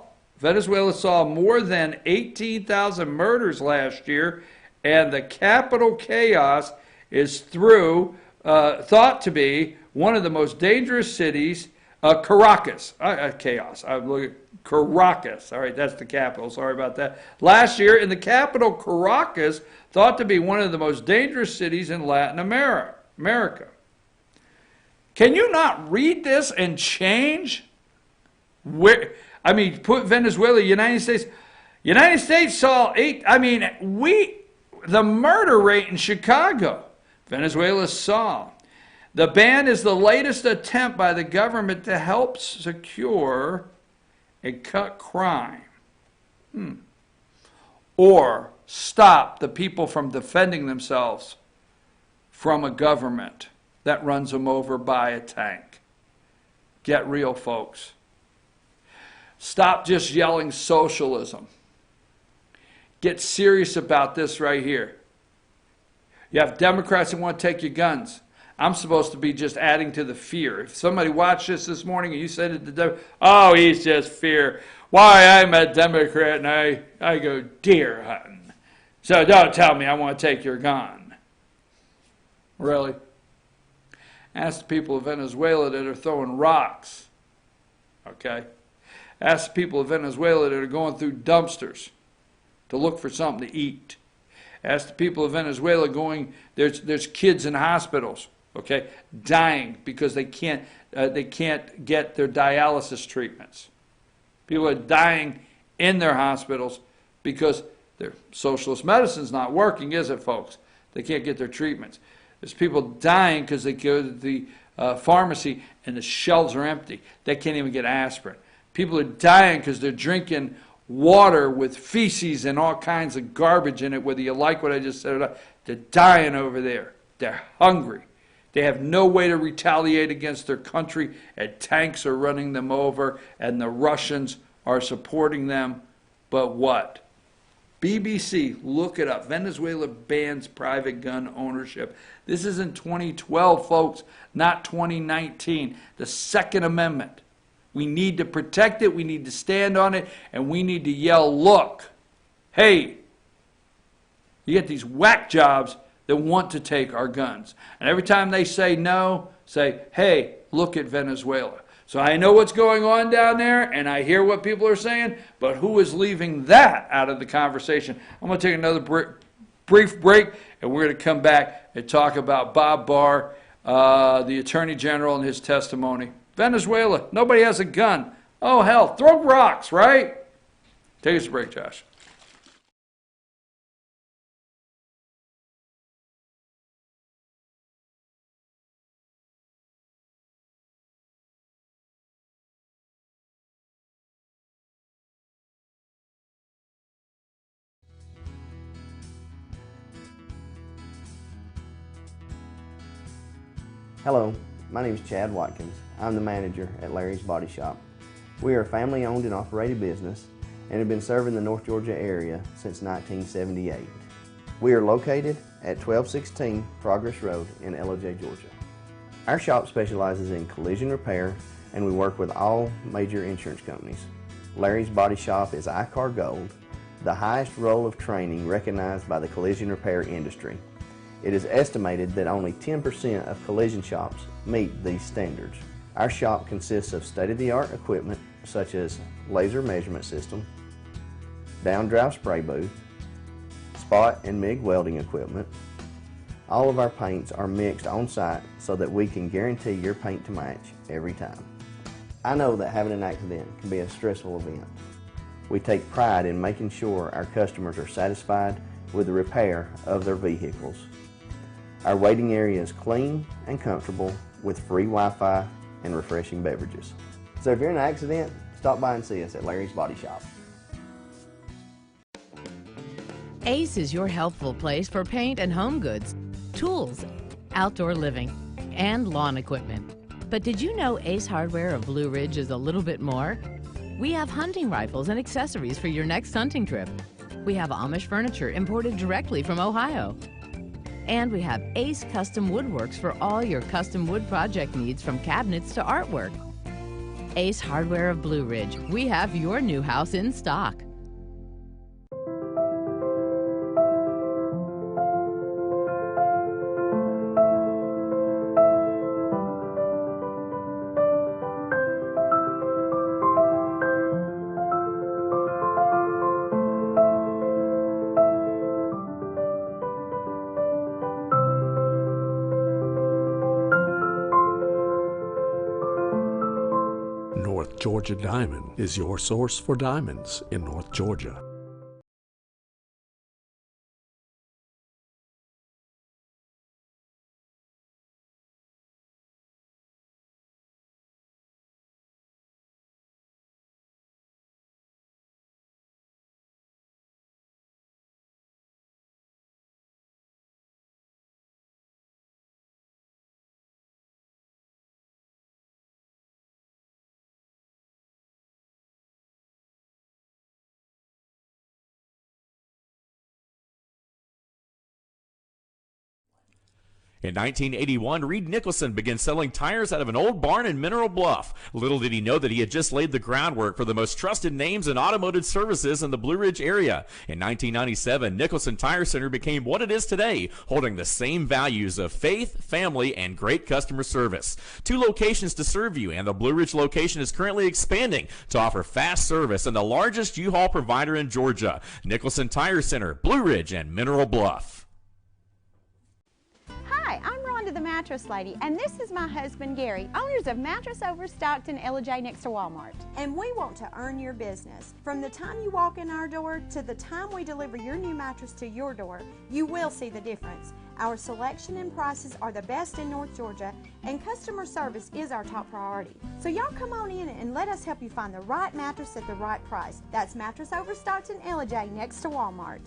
more than 18,000 murders last year, and the capital chaos is thought to be one of the most dangerous cities. Caracas, chaos. I'm looking. Caracas. All right, that's the capital. Sorry about that. Last year, in the capital, Caracas, thought to be one of the most dangerous cities in Latin America. Can you not read this and change? Put Venezuela, United States. United States saw the murder rate in Chicago. Venezuela saw. The ban is the latest attempt by the government to help secure and cut crime. Or stop the people from defending themselves from a government that runs them over by a tank. Get real, folks. Stop just yelling socialism. Get serious about this right here. You have Democrats that want to take your guns. I'm supposed to be just adding to the fear. If somebody watched this morning and you said it to them, oh, he's just fear. Why, I'm a Democrat and I go deer hunting. So don't tell me I want to take your gun. Really? Ask the people of Venezuela that are throwing rocks. Okay? Ask the people of Venezuela that are going through dumpsters to look for something to eat. Ask the people of Venezuela there's kids in hospitals, okay, dying because they can't get their dialysis treatments. People are dying in their hospitals because their socialist medicine's not working, is it, folks? They can't get their treatments. There's people dying because they go to the pharmacy and the shelves are empty. They can't even get aspirin. People are dying because they're drinking water with feces and all kinds of garbage in it, whether you like what I just said or not. They're dying over there. They're hungry. They have no way to retaliate against their country, and tanks are running them over, and the Russians are supporting them. But what? BBC, look it up. Venezuela bans private gun ownership. This is in 2012, folks, not 2019. The Second Amendment. We need to protect it, we need to stand on it, and we need to yell, look, hey, you get these whack jobs that want to take our guns. And every time they say no, say, hey, look at Venezuela. So I know what's going on down there, and I hear what people are saying, but who is leaving that out of the conversation? I'm going to take another brief break, and we're going to come back and talk about Bob Barr, the Attorney General, and his testimony. Venezuela, nobody has a gun. Oh, hell, throw rocks, right? Take us a break, Josh. Hello, my name is Chad Watkins. I'm the manager at Larry's Body Shop. We are a family-owned and operated business and have been serving the North Georgia area since 1978. We are located at 1216 Progress Road in LOJ, Georgia. Our shop specializes in collision repair, and we work with all major insurance companies. Larry's Body Shop is ICAR Gold, the highest role of training recognized by the collision repair industry. It is estimated that only 10% of collision shops meet these standards. Our shop consists of state-of-the-art equipment such as laser measurement system, down-drive spray booth, spot and MIG welding equipment. All of our paints are mixed on-site so that we can guarantee your paint to match every time. I know that having an accident can be a stressful event. We take pride in making sure our customers are satisfied with the repair of their vehicles. Our waiting area is clean and comfortable with free Wi-Fi and refreshing beverages. So if you're in an accident, stop by and see us at Larry's Body Shop. Ace is your helpful place for paint and home goods, tools, outdoor living, and lawn equipment. But did you know Ace Hardware of Blue Ridge is a little bit more? We have hunting rifles and accessories for your next hunting trip. We have Amish furniture imported directly from Ohio. And we have Ace Custom Woodworks for all your custom wood project needs, from cabinets to artwork. Ace Hardware of Blue Ridge. We have your new house in stock. North Georgia Diamond is your source for diamonds in North Georgia. In 1981, Reed Nicholson began selling tires out of an old barn in Mineral Bluff. Little did he know that he had just laid the groundwork for the most trusted names in automotive services in the Blue Ridge area. In 1997, Nicholson Tire Center became what it is today, holding the same values of faith, family, and great customer service. 2 locations to serve you, and the Blue Ridge location is currently expanding to offer fast service and the largest U-Haul provider in Georgia. Nicholson Tire Center, Blue Ridge, and Mineral Bluff. Hi, I'm Rhonda the Mattress Lady, and this is my husband Gary, owners of Mattress Overstocked in Ella next to Walmart. And we want to earn your business. From the time you walk in our door to the time we deliver your new mattress to your door, you will see the difference. Our selection and prices are the best in North Georgia, and customer service is our top priority. So y'all come on in and let us help you find the right mattress at the right price. That's Mattress Overstocked in Ella next to Walmart.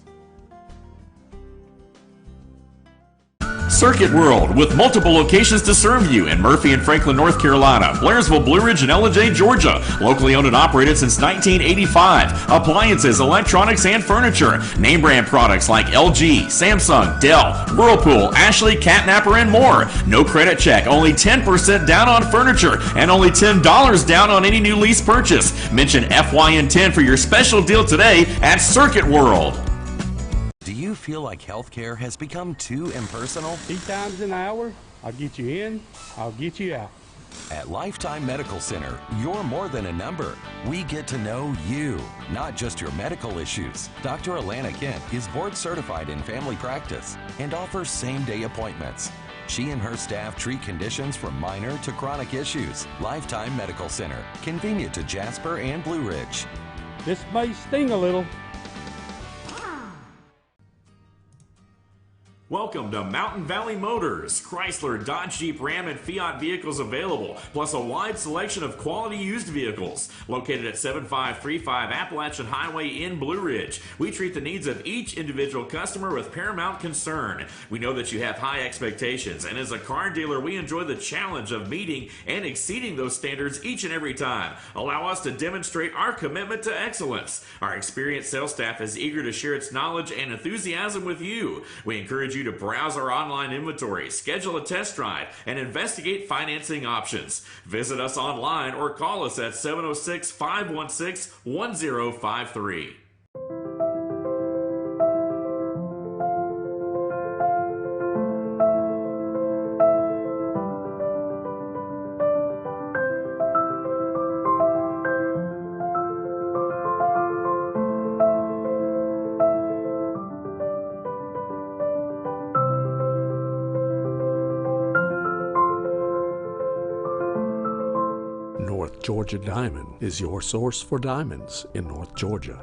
Circuit World, with multiple locations to serve you in Murphy and Franklin, North Carolina, Blairsville, Blue Ridge, and Ella, Georgia. Locally owned and operated since 1985. Appliances, electronics, and furniture. Name brand products like LG, Samsung, Dell, Whirlpool, Ashley, Catnapper, and more. No credit check, only 10% down on furniture, and only $10 down on any new lease purchase. Mention FYN10 for your special deal today at Circuit World. Do you feel like healthcare has become too impersonal? 3 times an hour, I'll get you in, I'll get you out. At Lifetime Medical Center, you're more than a number. We get to know you, not just your medical issues. Dr. Alana Kent is board certified in family practice and offers same-day appointments. She and her staff treat conditions from minor to chronic issues. Lifetime Medical Center, convenient to Jasper and Blue Ridge. This may sting a little. Welcome to Mountain Valley Motors. Chrysler, Dodge, Jeep, Ram, and Fiat vehicles available, plus a wide selection of quality used vehicles. Located at 7535 Appalachian Highway in Blue Ridge, we treat the needs of each individual customer with paramount concern. We know that you have high expectations, and as a car dealer, we enjoy the challenge of meeting and exceeding those standards each and every time. Allow us to demonstrate our commitment to excellence. Our experienced sales staff is eager to share its knowledge and enthusiasm with you. We encourage you to browse our online inventory, schedule a test drive, and investigate financing options. Visit us online or call us at 706-516-1053. North Georgia Diamond is your source for diamonds in North Georgia.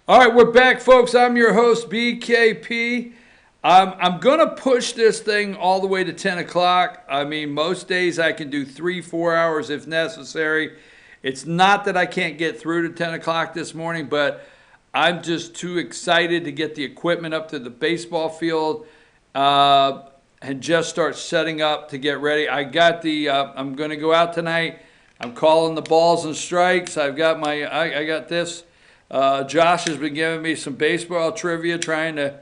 All right, we're back, folks. I'm your host, BKP. I'm going to push this thing all the way to 10 o'clock. I mean, most days I can do 3-4 hours if necessary. It's not that I can't get through to 10 o'clock this morning, but I'm just too excited to get the equipment up to the baseball field and just start setting up to get ready. I got the, I'm going to go out tonight. I'm calling the balls and strikes. I've got my, I got this. Josh has been giving me some baseball trivia, trying to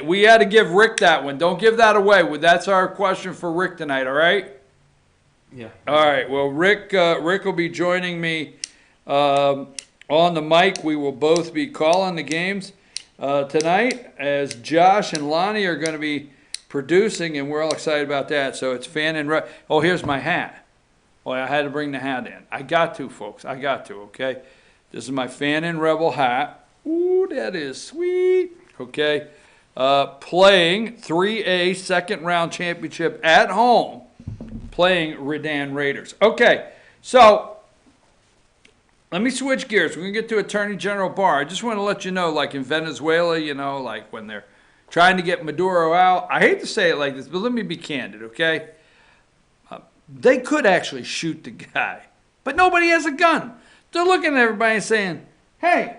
we had to give Rick that one. Don't give that away. That's our question for Rick tonight, all right? Yeah. All right. Well, Rick will be joining me on the mic. We will both be calling the games tonight, as Josh and Lonnie are going to be producing, and we're all excited about that. So it's Fan and oh, here's my hat. Oh, I had to bring the hat in. I got to, folks. I got to, okay? This is my Fan and Rebel hat. Ooh, that is sweet. Okay. Playing 3A second round championship at home, playing Redan Raiders. Okay, so let me switch gears. We're going to get to Attorney General Barr. I just want to let you know, like in Venezuela, you know, like when they're trying to get Maduro out. I hate to say it like this, but let me be candid, okay? They could actually shoot the guy, but nobody has a gun. They're looking at everybody and saying, hey,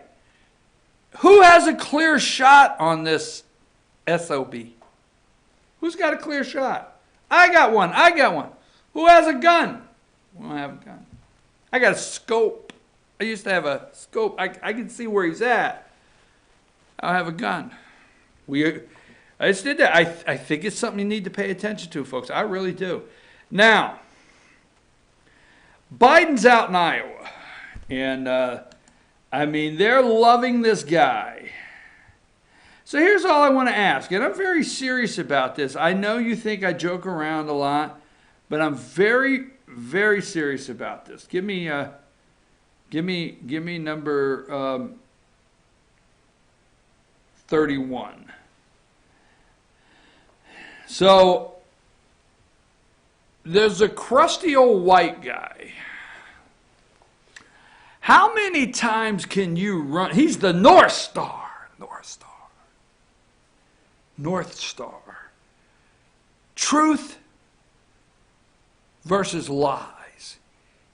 who has a clear shot on this SOB? Who's got a clear shot? I got one. I got one. Who has a gun? We don't have a gun. I got a scope. I used to have a scope. I can see where he's at. I don't have a gun. I just did that. I think it's something you need to pay attention to, folks. I really do. Now, Biden's out in Iowa, and I mean, they're loving this guy. So here's all I want to ask, and I'm very serious about this. I know you think I joke around a lot, but I'm very, very serious about this. Give me number 31. So there's a crusty old white guy. How many times can you run? He's the North Star. North Star. Truth versus lies.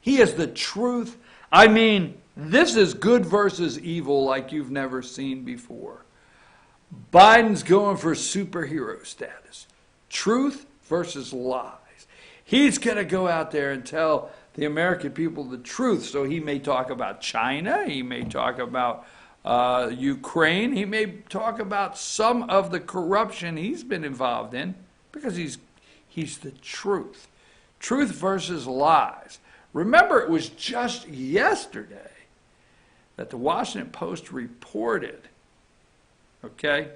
He is the truth. I mean, this is good versus evil like you've never seen before. Biden's going for superhero status. Truth versus lies. He's going to go out there and tell the American people the truth. So he may talk about China. He may talk about Ukraine. He may talk about some of the corruption he's been involved in, because he's the truth. Truth versus lies. Remember, it was just yesterday that the Washington Post reported, okay,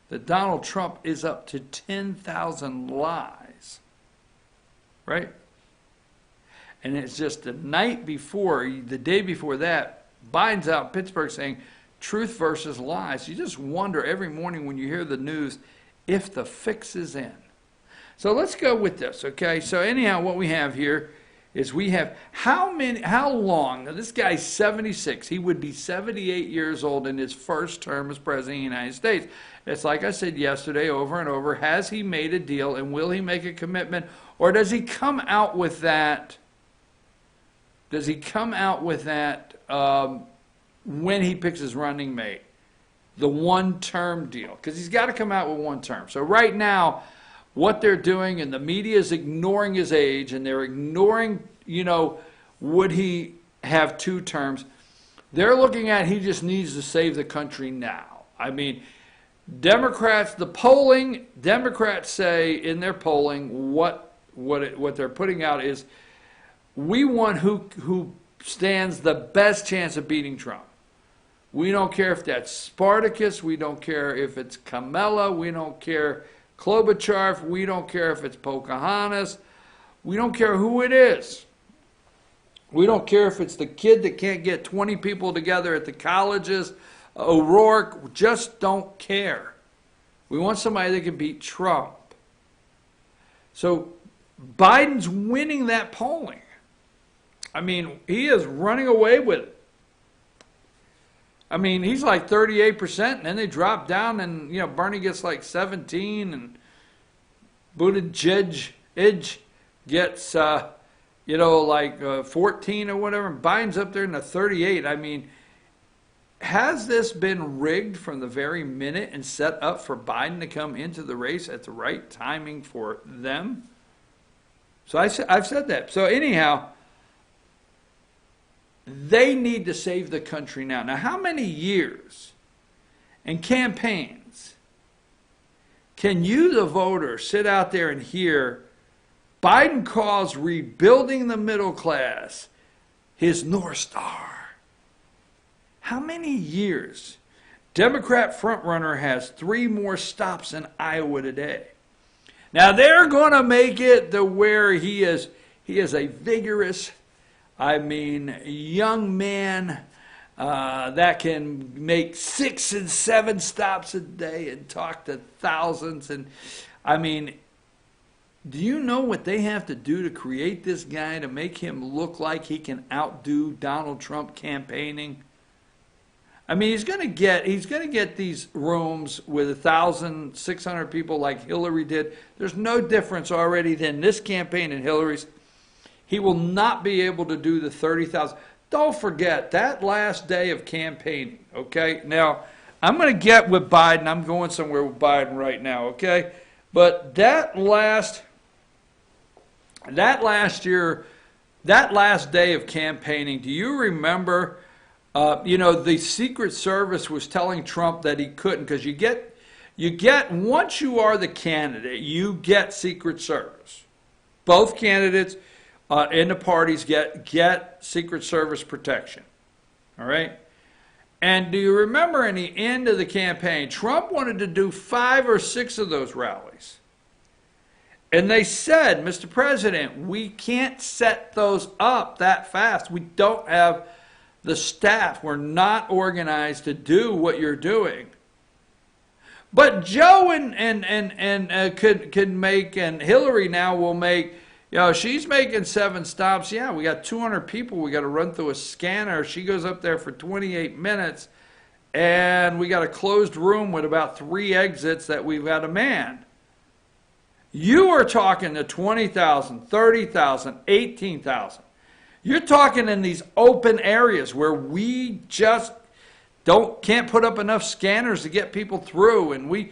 that Donald Trump is up to 10,000 lies, right? And it's just the night before, the day before that, Biden's out in Pittsburgh saying truth versus lies. You just wonder every morning when you hear the news if the fix is in. So let's go with this, okay? So anyhow, what we have here is we have how long, now this guy's 76, he would be 78 years old in his first term as president of the United States. It's like I said yesterday over and over, has he made a deal and will he make a commitment, or does he come out with that? Does he come out with that when he picks his running mate? The one-term deal. Because he's got to come out with one term. So right now, what they're doing, and the media is ignoring his age, and they're ignoring, would he have 2 terms? They're looking at he just needs to save the country now. I mean, Democrats say in their polling what they're putting out is, we want who stands the best chance of beating Trump. We don't care if that's Spartacus. We don't care if it's Kamala. We don't care Klobuchar. We don't care if it's Pocahontas. We don't care who it is. We don't care if it's the kid that can't get 20 people together at the colleges, O'Rourke. We just don't care. We want somebody that can beat Trump. So Biden's winning that polling. I mean, he is running away with it. I mean, he's like 38%, and then they drop down, and, you know, Bernie gets like 17, and Buttigieg gets, you know, like 14 or whatever, and Biden's up there in the 38. I mean, has this been rigged from the very minute and set up for Biden to come into the race at the right timing for them? So I've said that. So anyhow, they need to save the country now. Now, how many years and campaigns can you, the voter, sit out there and hear Biden calls rebuilding the middle class his North Star? How many years? Democrat frontrunner has 3 more stops in Iowa today. Now, they're going to make it to where he is a vigorous, I mean, young man that can make 6 and 7 stops a day and talk to thousands. And I mean, do you know what they have to do to create this guy to make him look like he can outdo Donald Trump campaigning? I mean, he's going to get these rooms with 1,600 people like Hillary did. There's no difference already than this campaign and Hillary's. He will not be able to do the 30,000. Don't forget that last day of campaigning, okay? Now, I'm going to get with Biden. I'm going somewhere with Biden right now, okay? But that last year, that last day of campaigning, do you remember, you know, the Secret Service was telling Trump that he couldn't, because you get, once you are the candidate, you get Secret Service. Both candidates in the parties get Secret Service protection. All right? And do you remember in the end of the campaign, Trump wanted to do 5 or 6 of those rallies. And they said, Mr. President, we can't set those up that fast. We don't have the staff. We're not organized to do what you're doing. But Joe could make, and Hillary now will make, you know, she's making 7 stops. Yeah, we got 200 people we got to run through a scanner. She goes up there for 28 minutes, and we got a closed room with about 3 exits that we've got to man. You are talking to 20,000, 30,000, 18,000. You're talking in these open areas where we just can't put up enough scanners to get people through, and we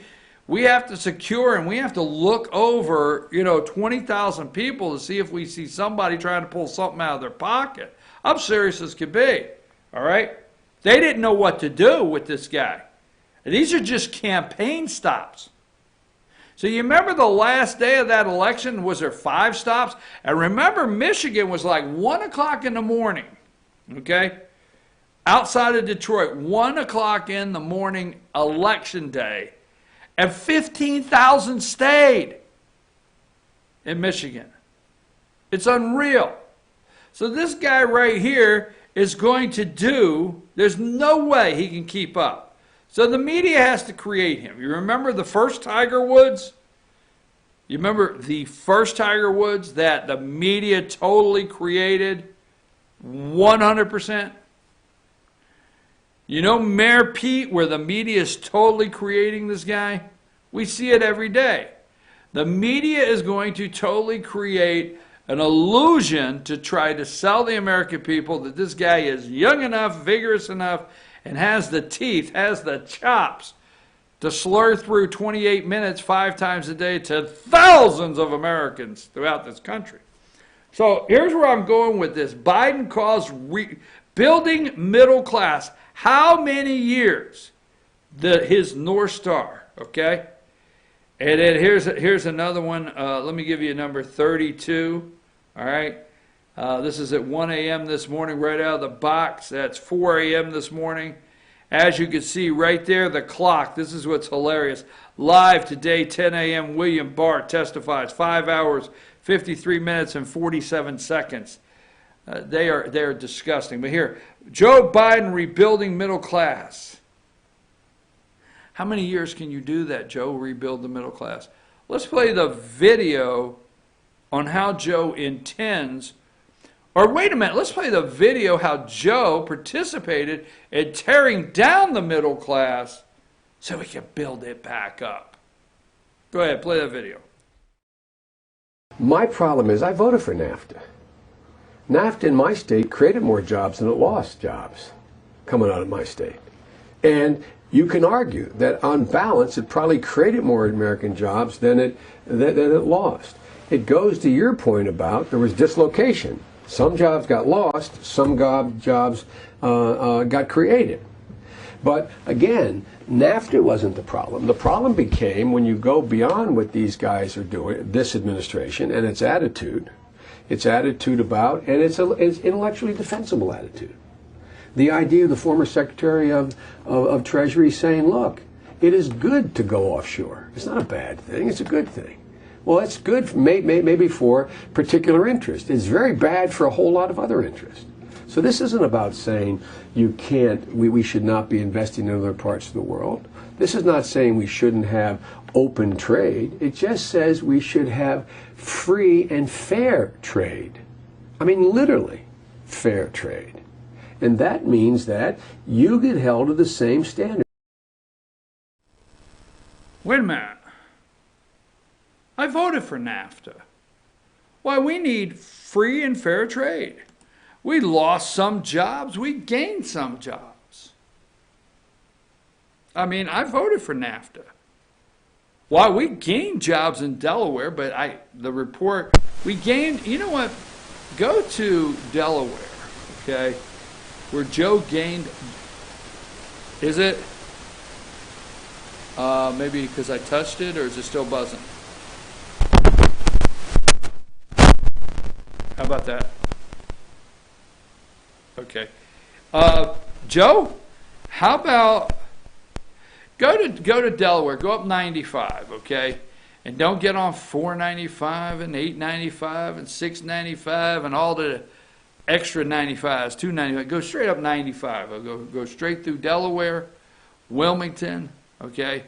have to secure, and we have to look over, you know, 20,000 people to see if we see somebody trying to pull something out of their pocket. I'm serious as could be, all right? They didn't know what to do with this guy. And these are just campaign stops. So you remember the last day of that election, was there 5 stops? And remember, Michigan was like 1 o'clock in the morning, okay? Outside of Detroit, 1 o'clock in the morning, election day. And 15,000 stayed in Michigan. It's unreal. So this guy right here is going to do, there's no way he can keep up. So the media has to create him. You remember the first Tiger Woods? You remember the first Tiger Woods that the media totally created 100%? You know Mayor Pete, where the media is totally creating this guy? We see it every day. The media is going to totally create an illusion to try to sell the American people that this guy is young enough, vigorous enough, and has the teeth, has the chops to slur through 28 minutes 5 times a day to thousands of Americans throughout this country. So here's where I'm going with this. Biden calls building middle class. How many years? His North Star, okay? And then here's another one. Let me give you a number, 32, all right? This is at 1 a.m. this morning, right out of the box. That's 4 a.m. this morning. As you can see right there, the clock. This is what's hilarious. Live today, 10 a.m., William Barr testifies. 5 hours, 53 minutes, and 47 seconds. They are disgusting. But here, Joe Biden rebuilding middle class. How many years can you do that, Joe, rebuild the middle class? Let's play the video on how Joe intends Or wait a minute, let's play the video how Joe participated in tearing down the middle class so we can build it back up. Go ahead, play that video. My problem is I voted for NAFTA. NAFTA in my state created more jobs than it lost jobs coming out of my state. And you can argue that on balance it probably created more American jobs than it lost. It goes to your point about there was dislocation. Some jobs got lost, some jobs got created. But again, NAFTA wasn't the problem. The problem became when you go beyond what these guys are doing, this administration, and its attitude about, and its intellectually defensible attitude. The idea of the former Secretary of Treasury saying, look, it is good to go offshore. It's not a bad thing, it's a good thing. Well, it's good maybe for particular interest. It's very bad for a whole lot of other interests. So this isn't about saying we should not be investing in other parts of the world. This is not saying we shouldn't have open trade. It just says we should have free and fair trade. I mean, literally, fair trade. And that means that you get held to the same standard. Wait a minute. I voted for NAFTA. Why, we need free and fair trade. We lost some jobs, we gained some jobs. I mean, I voted for NAFTA. Why, we gained jobs in Delaware, but the report, we gained, you know what? Go to Delaware, okay, where Joe gained, is it? Maybe because I touched it, or is it still buzzing? How about that? Okay. Joe, how about go to Delaware, go up 95, okay? And don't get on 495 and 895 and 695 and all the extra 95s, 295. Go straight up 95. Go straight through Delaware, Wilmington, okay?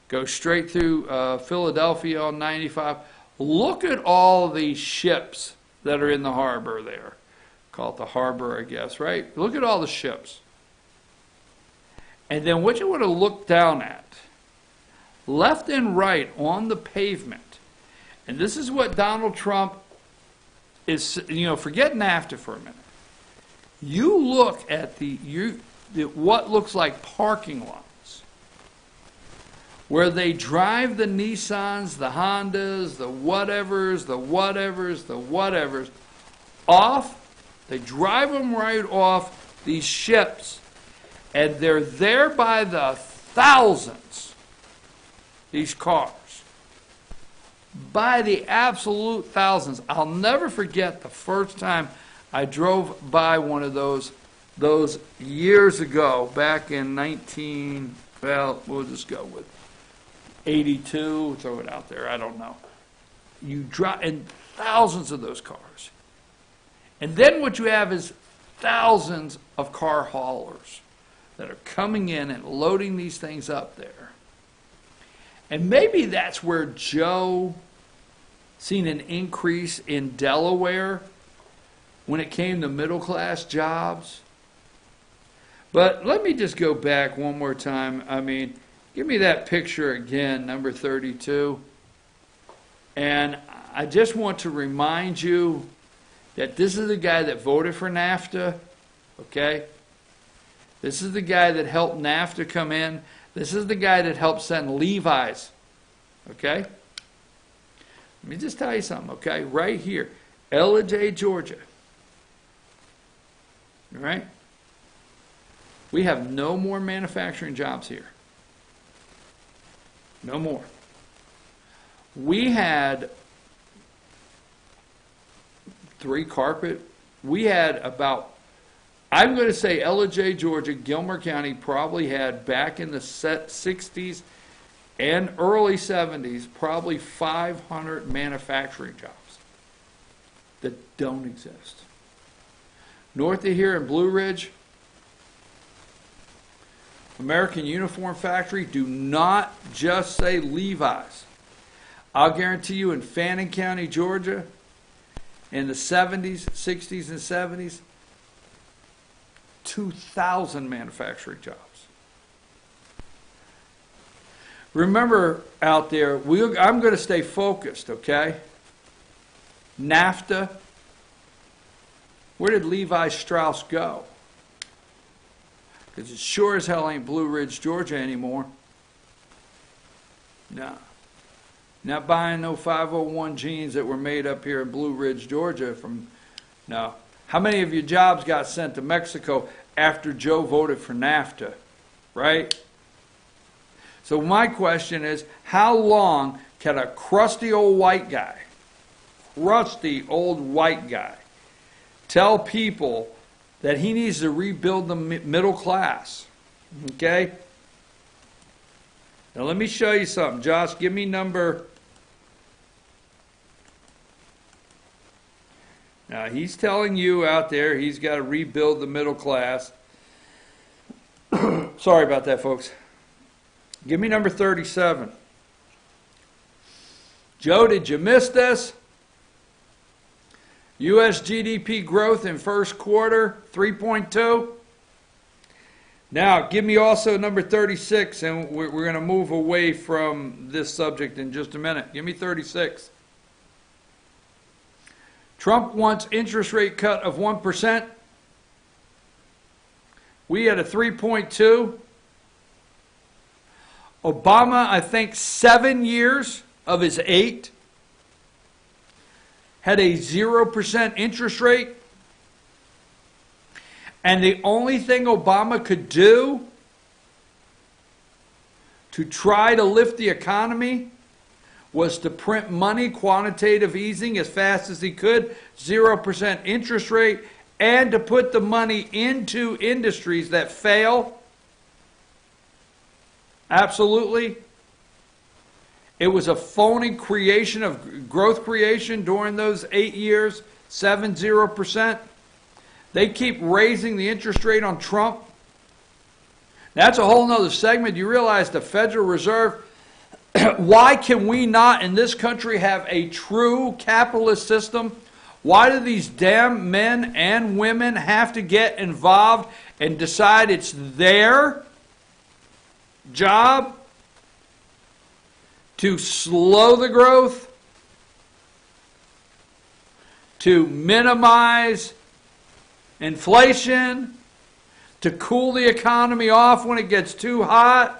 Go straight through Philadelphia on 95. Look at all these ships that are in the harbor there. Call it the harbor, I guess, right? Look at all the ships. And then what you want to look down at, left and right on the pavement, and this is what Donald Trump is, forget NAFTA for a minute. You look at what looks like parking lots, where they drive the Nissans, the Hondas, the whatevers, off. They drive them right off these ships, and they're there by the thousands, these cars. By the absolute thousands. I'll never forget the first time I drove by one of those years ago, back in we'll just go with 82, throw it out there, I don't know. You drive, and thousands of those cars. And then what you have is thousands of car haulers that are coming in and loading these things up there. And maybe that's where Joe seen an increase in Delaware when it came to middle class jobs. But let me just go back one more time. I mean, give me that picture again, number 32. And I just want to remind you that this is the guy that voted for NAFTA, okay? This is the guy that helped NAFTA come in. This is the guy that helped send Levi's, okay? Let me just tell you something, okay? Right here, Ellijay, Georgia, all right? We have no more manufacturing jobs here. No more. We had 3 carpet. We had about, I'm going to say Ellijay, Georgia, Gilmer County probably had back in the 60s and early 70s probably 500 manufacturing jobs that don't exist. North of here in Blue Ridge, American Uniform Factory, do not just say Levi's. I'll guarantee you in Fannin County, Georgia, in the 70s, 60s, and 70s, 2,000 manufacturing jobs. Remember out there, I'm going to stay focused, okay? NAFTA. Where did Levi Strauss go? Because it sure as hell ain't Blue Ridge, Georgia anymore. No. Not buying no 501 jeans that were made up here in Blue Ridge, Georgia no. How many of your jobs got sent to Mexico after Joe voted for NAFTA? Right? So my question is, how long can a crusty old white guy tell people that he needs to rebuild the middle class? Okay? Now let me show you something. Josh, give me number... Now he's telling you out there he's got to rebuild the middle class. Sorry about that, folks. Give me number 37. Joe, did you miss this? U.S. GDP growth in first quarter, 3.2. Now, give me also number 36, and we're going to move away from this subject in just a minute. Give me 36. Trump wants interest rate cut of 1%. We had a 3.2. Obama, I think 7 years of his 8, had a 0% interest rate. And the only thing Obama could do to try to lift the economy was to print money, quantitative easing as fast as he could, 0% interest rate, and to put the money into industries that fail. Absolutely. It was a phony creation of growth creation during those 8 years, 0%. They keep raising the interest rate on Trump. That's a whole nother segment. You realize the Federal Reserve, why can we not in this country have a true capitalist system? Why do these damn men and women have to get involved and decide it's their job to slow the growth, to minimize inflation, to cool the economy off when it gets too hot?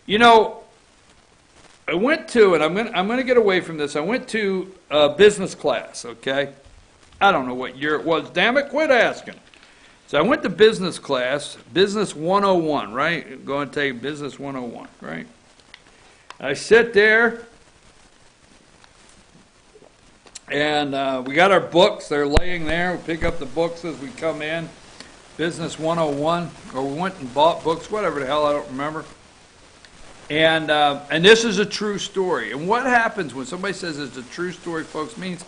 You know, I went to, and I'm going to get away from this. I went to business class, okay? I don't know what year it was. Damn it, quit asking. So I went to business class, Business 101, right? Go and take Business 101, right? I sit there, and we got our books. They're laying there. We pick up the books as we come in. Business 101, or we went and bought books, whatever the hell, I don't remember. And this is a true story. And what happens when somebody says it's a true story, folks, means,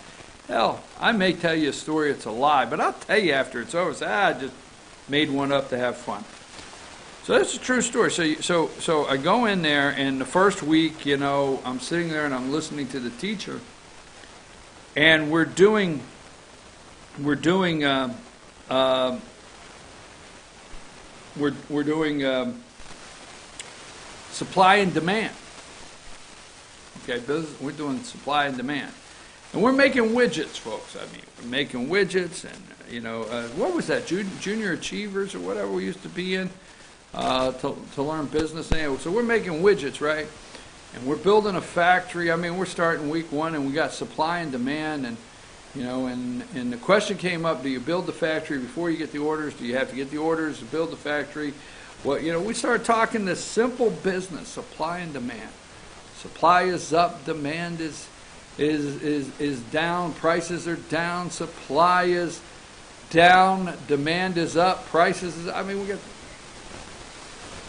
hell, I may tell you a story, it's a lie, but I'll tell you after it's over. Say, I just made one up to have fun. So that's a true story. So I go in there, and the first week, you know, I'm sitting there and I'm listening to the teacher, and we're doing supply and demand. Okay, we're doing supply and demand. And we're making widgets, folks. I mean, we're making widgets, and, you know, what was that, Junior Achievers or whatever we used to be in to learn business. Anyway, so we're making widgets, right? And we're building a factory. I mean, we're starting week 1, and we got supply and demand, and, you know, and the question came up, do you build the factory before you get the orders? Do you have to get the orders to build the factory? Well, you know, we started talking this simple business, supply and demand. Supply is up, demand is down, prices are down, supply is down, demand is up, prices is, I mean, we get,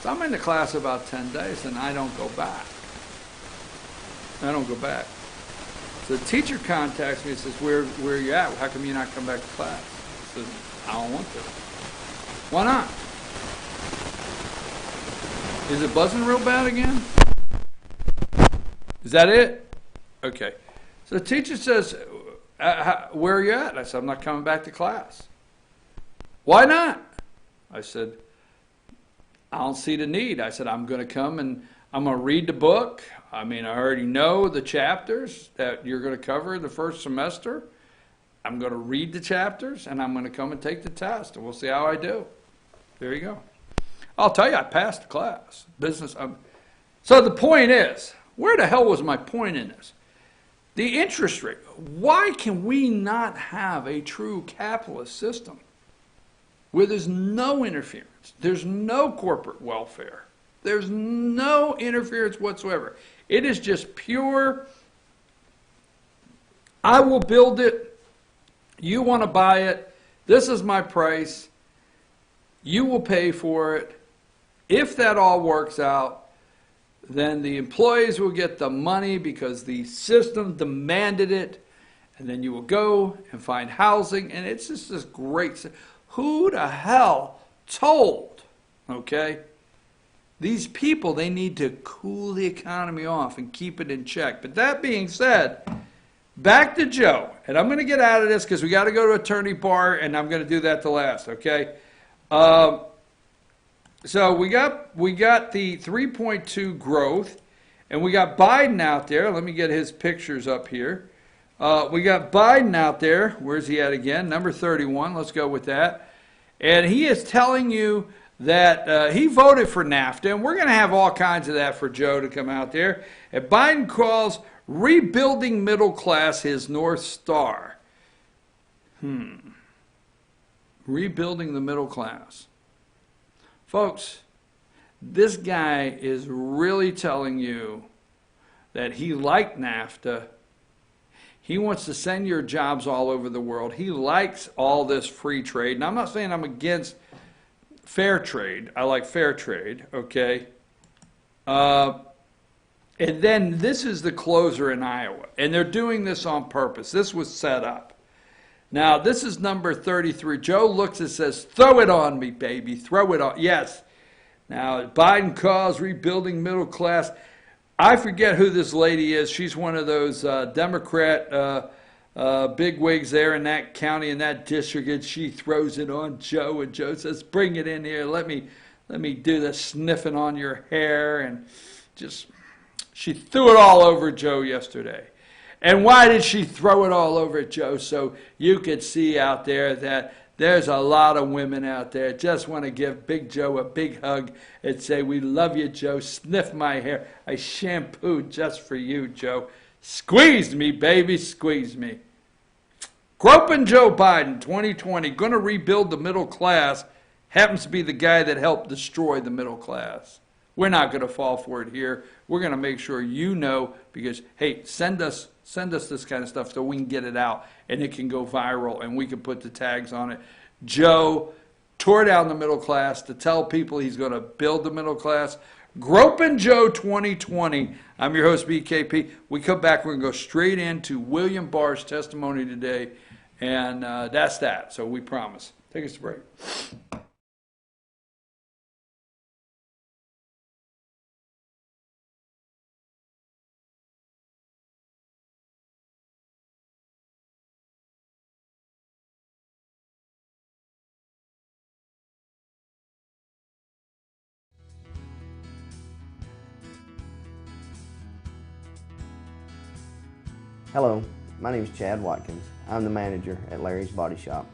so I'm in the class about 10 days and I don't go back. So the teacher contacts me and says, where are you at? How come you not come back to class? I said, I don't want to. Why not? Is it buzzing real bad again? Is that it? Okay. So the teacher says, where are you at? I said, I'm not coming back to class. Why not? I said, I don't see the need. I said, I'm going to come and I'm going to read the book. I mean, I already know the chapters that you're going to cover the first semester. I'm going to read the chapters and I'm going to come and take the test and we'll see how I do. There you go. I'll tell you, I passed the class. So the point is, where the hell was my point in this? The interest rate. Why can we not have a true capitalist system where there's no interference? There's no corporate welfare. There's no interference whatsoever. It is just pure, I will build it. You want to buy it. This is my price. You will pay for it. If that all works out, then the employees will get the money because the system demanded it. And then you will go and find housing. And it's just this great. Who the hell told, okay, these people, they need to cool the economy off and keep it in check. But that being said, back to Joe. And I'm going to get out of this because we got to go to attorney bar, and I'm going to do that the last, okay? So we got the 3.2 growth, and we got Biden out there. Let me get his pictures up here. We got Biden out there. Where's he at again? Number 31. Let's go with that. And he is telling you that he voted for NAFTA, and we're going to have all kinds of that for Joe to come out there. And Biden calls rebuilding middle class his North Star. Rebuilding the middle class. Folks, this guy is really telling you that he liked NAFTA. He wants to send your jobs all over the world. He likes all this free trade. And I'm not saying I'm against fair trade. I like fair trade, okay? And then this is the closer in Iowa. And they're doing this on purpose. This was set up. Now, this is number 33. Joe looks and says, throw it on me, baby. Throw it on. Yes. Now, Biden calls rebuilding middle class. I forget who this lady is. She's one of those Democrat bigwigs there in that county, in that district, and she throws it on Joe, and Joe says, bring it in here. Let me do the sniffing on your hair. And just, she threw it all over Joe yesterday. And why did she throw it all over Joe? So you could see out there that there's a lot of women out there just want to give Big Joe a big hug and say, we love you, Joe. Sniff my hair. I shampooed just for you, Joe. Squeeze me, baby. Squeeze me. Groping Joe Biden, 2020, going to rebuild the middle class, happens to be the guy that helped destroy the middle class. We're not going to fall for it here. We're going to make sure you know, because, hey, send us this kind of stuff so we can get it out and it can go viral and we can put the tags on it. Joe tore down the middle class to tell people he's going to build the middle class. Groping Joe 2020. I'm your host, BKP. We come back, we're going to go straight into William Barr's testimony today, and that's that. So we promise. Take us to break. Hello, my name is Chad Watkins. I'm the manager at Larry's Body Shop.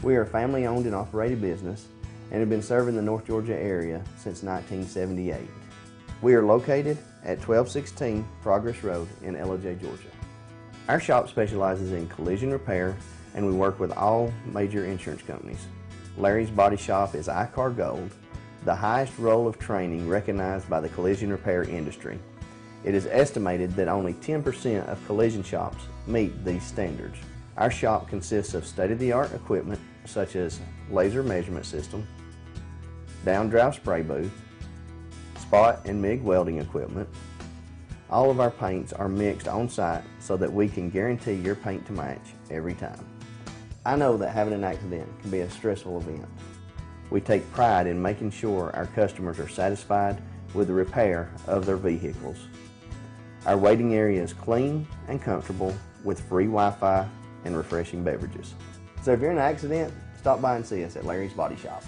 We are a family-owned and operated business and have been serving the North Georgia area since 1978. We are located at 1216 Progress Road in LJ, Georgia. Our shop specializes in collision repair, and we work with all major insurance companies. Larry's Body Shop is ICAR Gold, the highest role of training recognized by the collision repair industry. It is estimated that only 10% of collision shops meet these standards. Our shop consists of state-of-the-art equipment such as laser measurement system, down-drive spray booth, spot and MIG welding equipment. All of our paints are mixed on-site so that we can guarantee your paint to match every time. I know that having an accident can be a stressful event. We take pride in making sure our customers are satisfied with the repair of their vehicles. Our waiting area is clean and comfortable with free Wi-Fi and refreshing beverages. So if you're in an accident, stop by and see us at Larry's Body Shop.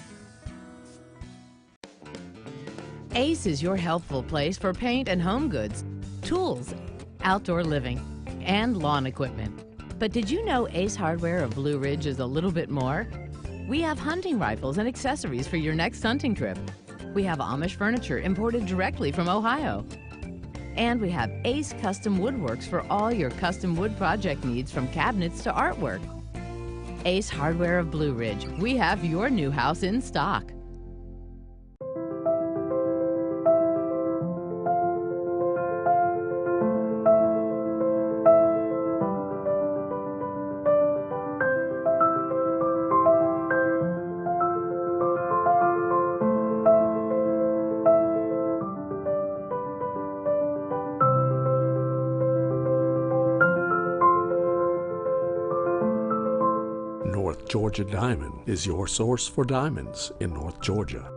Ace is your helpful place for paint and home goods, tools, outdoor living, and lawn equipment. But did you know Ace Hardware of Blue Ridge is a little bit more? We have hunting rifles and accessories for your next hunting trip. We have Amish furniture imported directly from Ohio. And we have Ace Custom Woodworks for all your custom wood project needs, from cabinets to artwork. Ace Hardware of Blue Ridge, we have your new house in stock. North Georgia Diamond is your source for diamonds in North Georgia.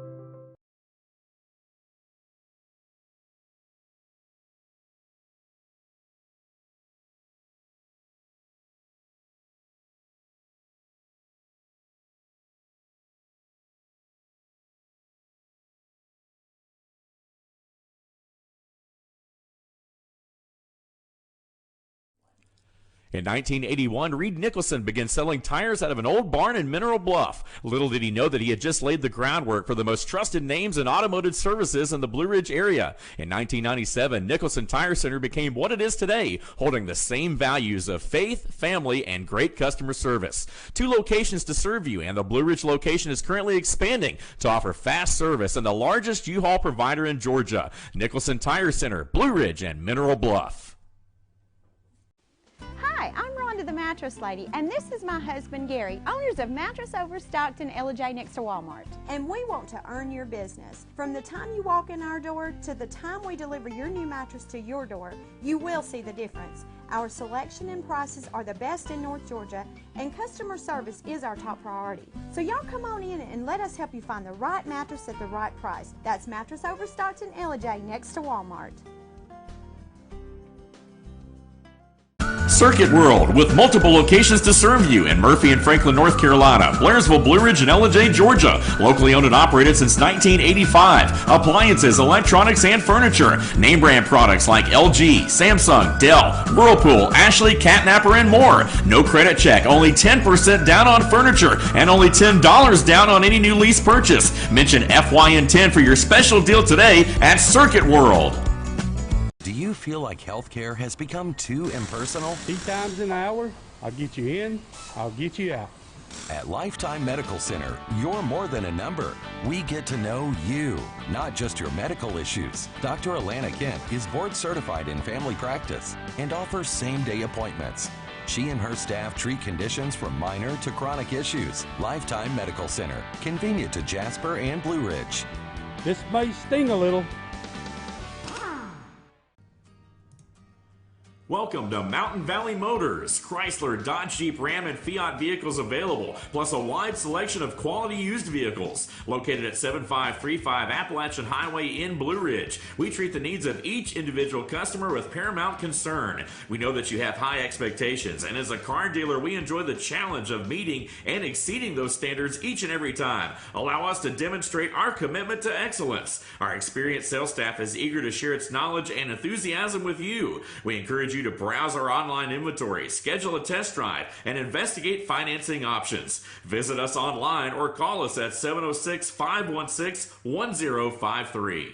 In 1981, Reed Nicholson began selling tires out of an old barn in Mineral Bluff. Little did he know that he had just laid the groundwork for the most trusted names in automotive services in the Blue Ridge area. In 1997, Nicholson Tire Center became what it is today, holding the same values of faith, family, and great customer service. 2 locations to serve you, and the Blue Ridge location is currently expanding to offer fast service and the largest U-Haul provider in Georgia. Nicholson Tire Center, Blue Ridge, and Mineral Bluff. Hi, I'm Rhonda the Mattress Lady, and this is my husband Gary, owners of Mattress Overstocked in Ella next to Walmart. And we want to earn your business. From the time you walk in our door to the time we deliver your new mattress to your door, you will see the difference. Our selection and prices are the best in North Georgia, and customer service is our top priority. So y'all come on in and let us help you find the right mattress at the right price. That's Mattress Overstocked in Ella next to Walmart. Circuit World, with multiple locations to serve you in Murphy and Franklin, North Carolina, Blairsville, Blue Ridge, and LJ, Georgia. Locally owned and operated since 1985. Appliances, electronics, and furniture. Name brand products like LG, Samsung, Dell, Whirlpool, Ashley, Catnapper, and more. No credit check, only 10% down on furniture, and only $10 down on any new lease purchase. Mention FYN10 for your special deal today at Circuit World. Do you feel like healthcare has become too impersonal? 3 times an hour, I'll get you in, I'll get you out. At Lifetime Medical Center, you're more than a number. We get to know you, not just your medical issues. Dr. Alana Kent is board certified in family practice and offers same-day appointments. She and her staff treat conditions from minor to chronic issues. Lifetime Medical Center, convenient to Jasper and Blue Ridge. This may sting a little. Welcome to Mountain Valley Motors. Chrysler, Dodge, Jeep, Ram, and Fiat vehicles available, plus a wide selection of quality used vehicles. Located at 7535 Appalachian Highway in Blue Ridge, we treat the needs of each individual customer with paramount concern. We know that you have high expectations, and as a car dealer, we enjoy the challenge of meeting and exceeding those standards each and every time. Allow us to demonstrate our commitment to excellence. Our experienced sales staff is eager to share its knowledge and enthusiasm with you. We encourage you to browse our online inventory, schedule a test drive, and investigate financing options. Visit us online or call us at 706-516-1053.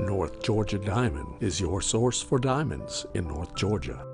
North Georgia Diamond is your source for diamonds in North Georgia.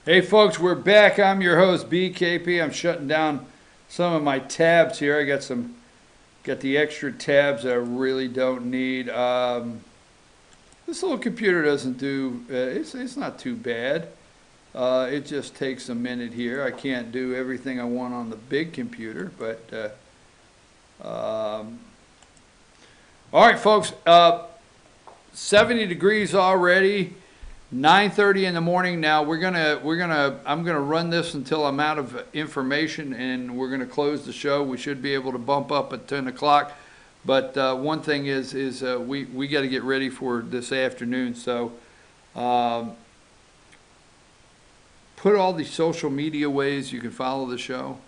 Hey folks, we're back. I'm your host, BKP. I'm shutting down some of my tabs here. I got the extra tabs that I really don't need. This little computer doesn't do, it's not too bad. It just takes a minute here. I can't do everything I want on the big computer, but all right, folks, 70 degrees already. 9:30 in the morning now. I'm gonna run this until I'm out of information, and we're gonna close the show. We should be able to bump up at 10 o'clock. But one thing is we got to get ready for this afternoon. So put all the social media ways you can follow the show,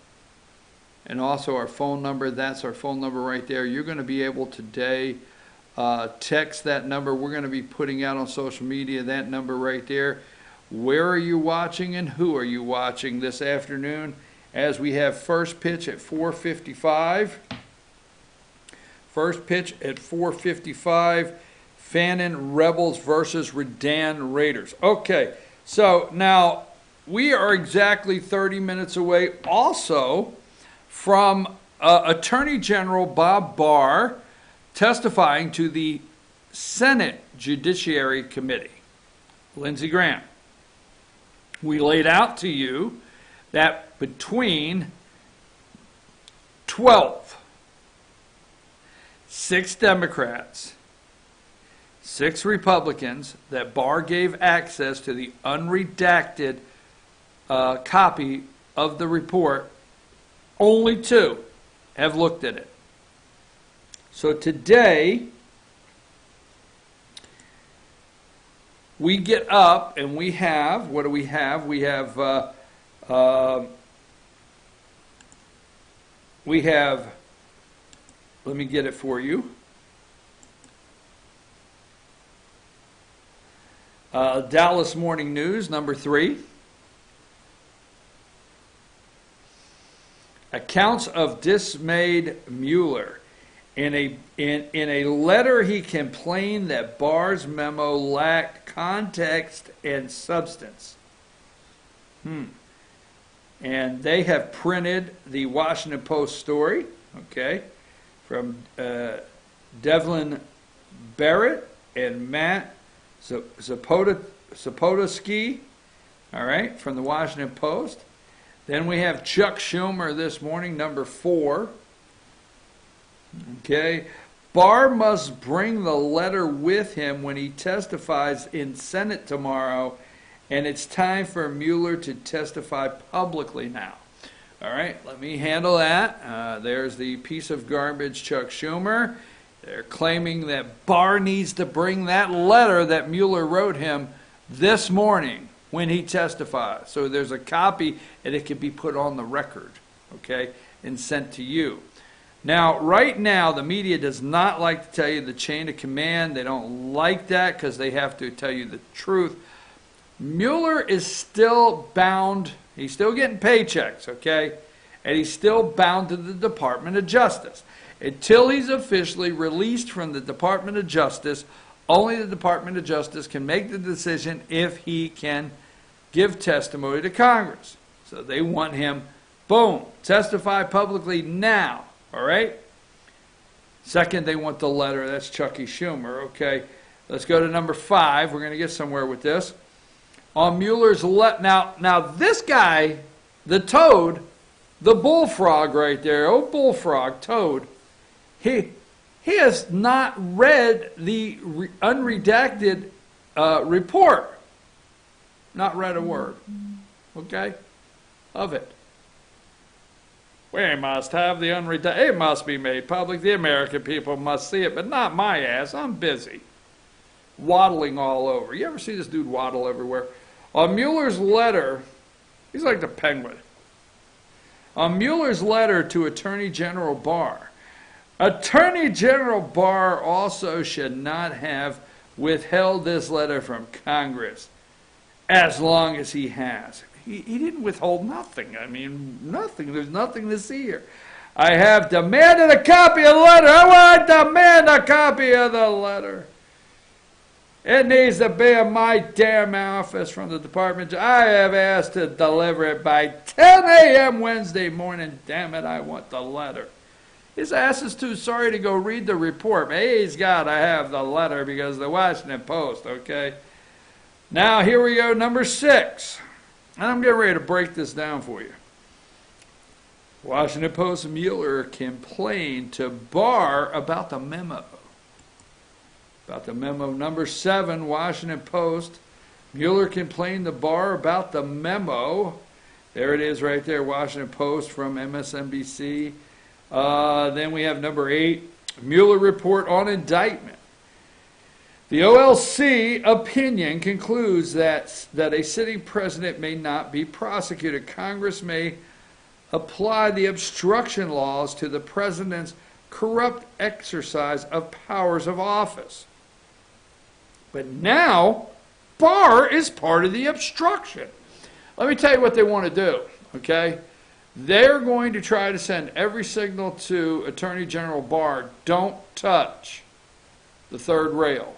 and also our phone number. That's our phone number right there. You're going to be able today. Text that number. We're going to be putting out on social media that number right there. Where are you watching and who are you watching this afternoon? As we have first pitch at 4:55. First pitch at 4:55. Fannin Rebels versus Redan Raiders. Okay, so now we are exactly 30 minutes away also from Attorney General Bob Barr testifying to the Senate Judiciary Committee. Lindsey Graham, we laid out to you that between 6 Democrats, 6 Republicans, that Barr gave access to the unredacted copy of the report, only 2 have looked at it. So today, we get up and we have, what do we have? We have, let me get it for you. Dallas Morning News, number 3. Accounts of dismayed Mueller. In a letter, he complained that Barr's memo lacked context and substance. And they have printed the Washington Post story, okay, from Devlin Barrett and Matt Zapotosky, all right, from the Washington Post. Then we have Chuck Schumer this morning, number 4. Okay, Barr must bring the letter with him when he testifies in Senate tomorrow, and it's time for Mueller to testify publicly now. All right, let me handle that. There's the piece of garbage, Chuck Schumer. They're claiming that Barr needs to bring that letter that Mueller wrote him this morning when he testifies. So there's a copy, and it can be put on the record, okay, and sent to you. Now, right now, the media does not like to tell you the chain of command. They don't like that because they have to tell you the truth. Mueller is still bound. He's still getting paychecks, okay? And he's still bound to the Department of Justice. Until he's officially released from the Department of Justice, only the Department of Justice can make the decision if he can give testimony to Congress. So they want him, boom, testify publicly now. All right? Second, they want the letter. That's Chucky Schumer. Okay, let's go to number 5. We're going to get somewhere with this. On Mueller's now this guy, the Toad, the bullfrog right there, oh bullfrog, Toad, he has not read the unredacted report. Not read a word. Okay, of it. We must have the unredacted. It must be made public. The American people must see it, but not my ass. I'm busy. Waddling all over. You ever see this dude waddle everywhere? On Mueller's letter, he's like the penguin. On Mueller's letter to Attorney General Barr, Attorney General Barr also should not have withheld this letter from Congress as long as he has. He didn't withhold nothing. I mean, nothing. There's nothing to see here. I have demanded a copy of the letter. I want to demand a copy of the letter. It needs to be in my damn office from the department. I have asked to deliver it by 10 a.m. Wednesday morning. Damn it, I want the letter. His ass is too sorry to go read the report. He's got to have the letter because of the Washington Post, okay? Now, here we go, number 6. And I'm getting ready to break this down for you. Washington Post Mueller complained to Barr about the memo. About the memo. Number 7, Washington Post. Mueller complained to Barr about the memo. There it is right there, Washington Post from MSNBC. Then we have number 8, Mueller report on indictment. The OLC opinion concludes that a sitting president may not be prosecuted. Congress may apply the obstruction laws to the president's corrupt exercise of powers of office. But now, Barr is part of the obstruction. Let me tell you what they want to do, okay? They're going to try to send every signal to Attorney General Barr, don't touch the third rail.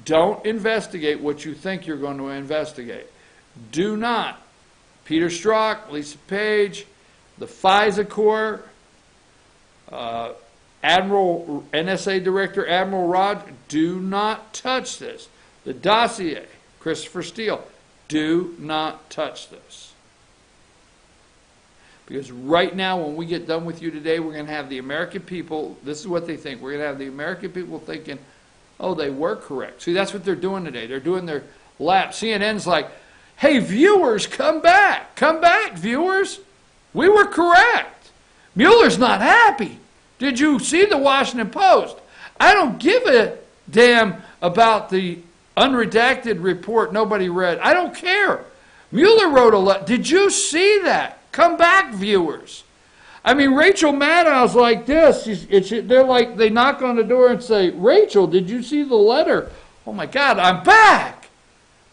Don't investigate what you think you're going to investigate. Do not. Peter Strzok, Lisa Page, the FISA court, NSA Director Admiral Rod, do not touch this. The dossier, Christopher Steele, do not touch this. Because right now, when we get done with you today, we're going to have the American people, this is what they think, we're going to have the American people thinking, oh, they were correct. See, that's what they're doing today. They're doing their lap. CNN's like, hey, viewers, come back. Come back, viewers. We were correct. Mueller's not happy. Did you see the Washington Post? I don't give a damn about the unredacted report nobody read. I don't care. Mueller wrote a letter. Did you see that? Come back, viewers. I mean, Rachel Maddow's like this. They're like, they knock on the door and say, Rachel, did you see the letter? Oh, my God, I'm back.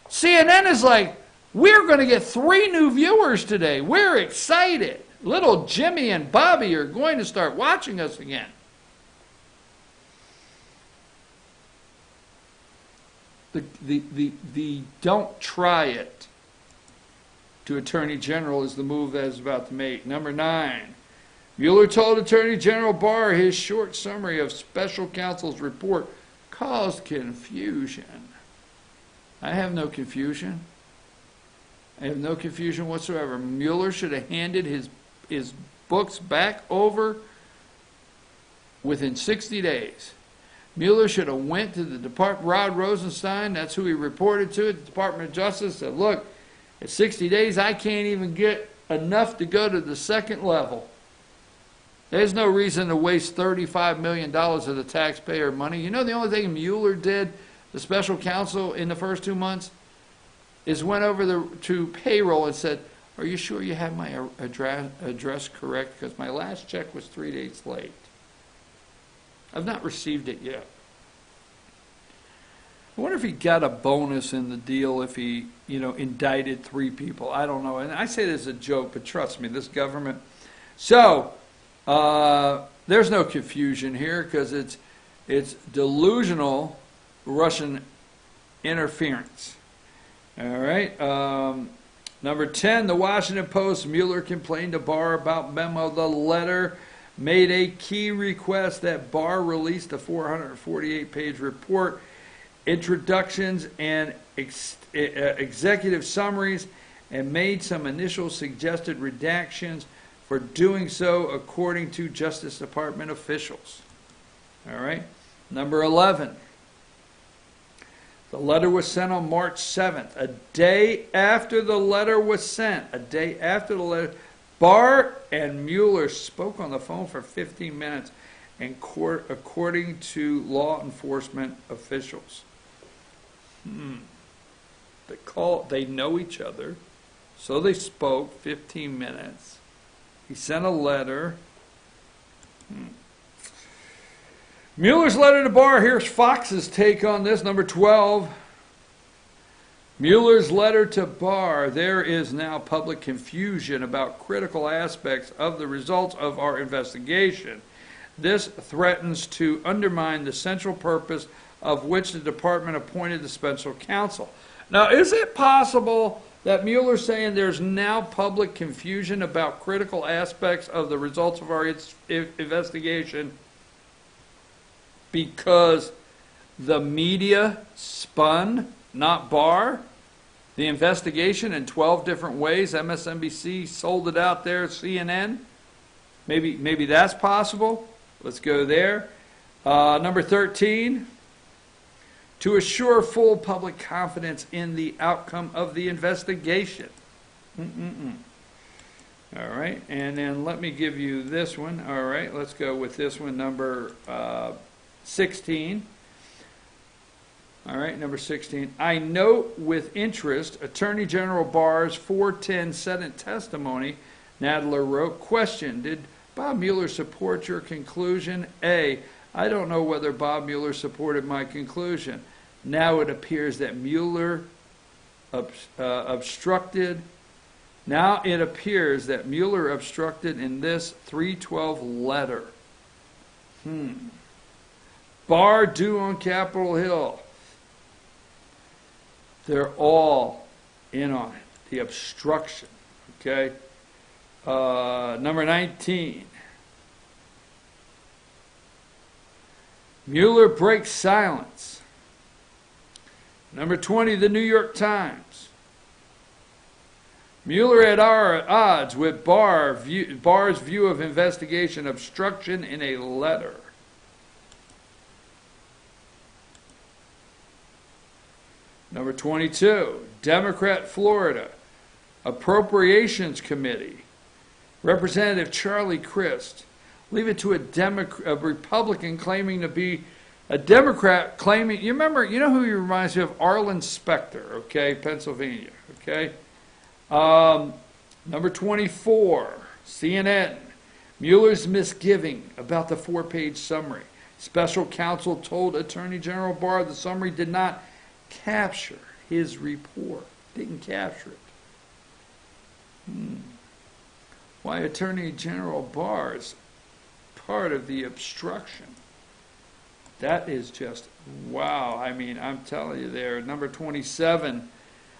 CNN is like, we're going to get 3 new viewers today. We're excited. Little Jimmy and Bobby are going to start watching us again. The don't try it to Attorney General is the move that is about to make. Number 9, Mueller told Attorney General Barr his short summary of special counsel's report caused confusion. I have no confusion. I have no confusion whatsoever. Mueller should have handed his books back over within 60 days. Mueller should have went to the Department, Rod Rosenstein, that's who he reported to at the Department of Justice, said, look, at 60 days, I can't even get enough to go to the second level. There's no reason to waste $35 million of the taxpayer money. You know the only thing Mueller did, the special counsel, in the first 2 months, is went over to payroll and said, are you sure you have my address correct? Because my last check was 3 days late. I've not received it yet. I wonder if he got a bonus in the deal if he, indicted 3 people. I don't know. And I say this as a joke, but trust me, this government. So, there's no confusion here because it's delusional Russian interference. All right. Number 10, the Washington Post, Mueller complained to Barr about memo. The letter made a key request that Barr released a 448-page report, introductions and executive summaries, and made some initial suggested redactions for doing so, according to Justice Department officials. All right. Number 11. The letter was sent on March 7th, a day after the letter was sent. A day after the letter, Barr and Mueller spoke on the phone for 15 minutes, in court, according to law enforcement officials. They know each other, so they spoke 15 minutes. He sent a letter. Mueller's letter to Barr. Here's Fox's take on this. Number 12. Mueller's letter to Barr. There is now public confusion about critical aspects of the results of our investigation. This threatens to undermine the central purpose of which the department appointed the special counsel. Now, is it possible that Mueller's saying there's now public confusion about critical aspects of the results of our investigation because the media spun, not Barr, the investigation in 12 different ways? MSNBC sold it out there, CNN. Maybe that's possible. Let's go there. Number 13, to assure full public confidence in the outcome of the investigation. All right, and then let me give you this one. All right, let's go with this one, number 16. All right, number 16. I note with interest Attorney General Barr's 410 Senate testimony. Nadler wrote, question, did Bob Mueller support your conclusion? A, I don't know whether Bob Mueller supported my conclusion. Now it appears that Mueller obstructed. Now it appears that Mueller obstructed in this 312 letter. Barr due on Capitol Hill. They're all in on it. The obstruction. Okay. Number 19. Mueller breaks silence. Number 20, the New York Times. Mueller at odds with Barr's view of investigation obstruction in a letter. Number 22, Democrat Florida Appropriations Committee. Representative Charlie Crist. Leave it to a Republican claiming to be a Democrat claiming, you know who he reminds me of? Arlen Specter, okay, Pennsylvania, okay? Number 24, CNN. Mueller's misgiving about the 4-page summary. Special counsel told Attorney General Barr the summary did not capture his report. Didn't capture it. Why Attorney General Barr's part of the obstruction? That is just, wow. I mean, I'm telling you there. Number 27.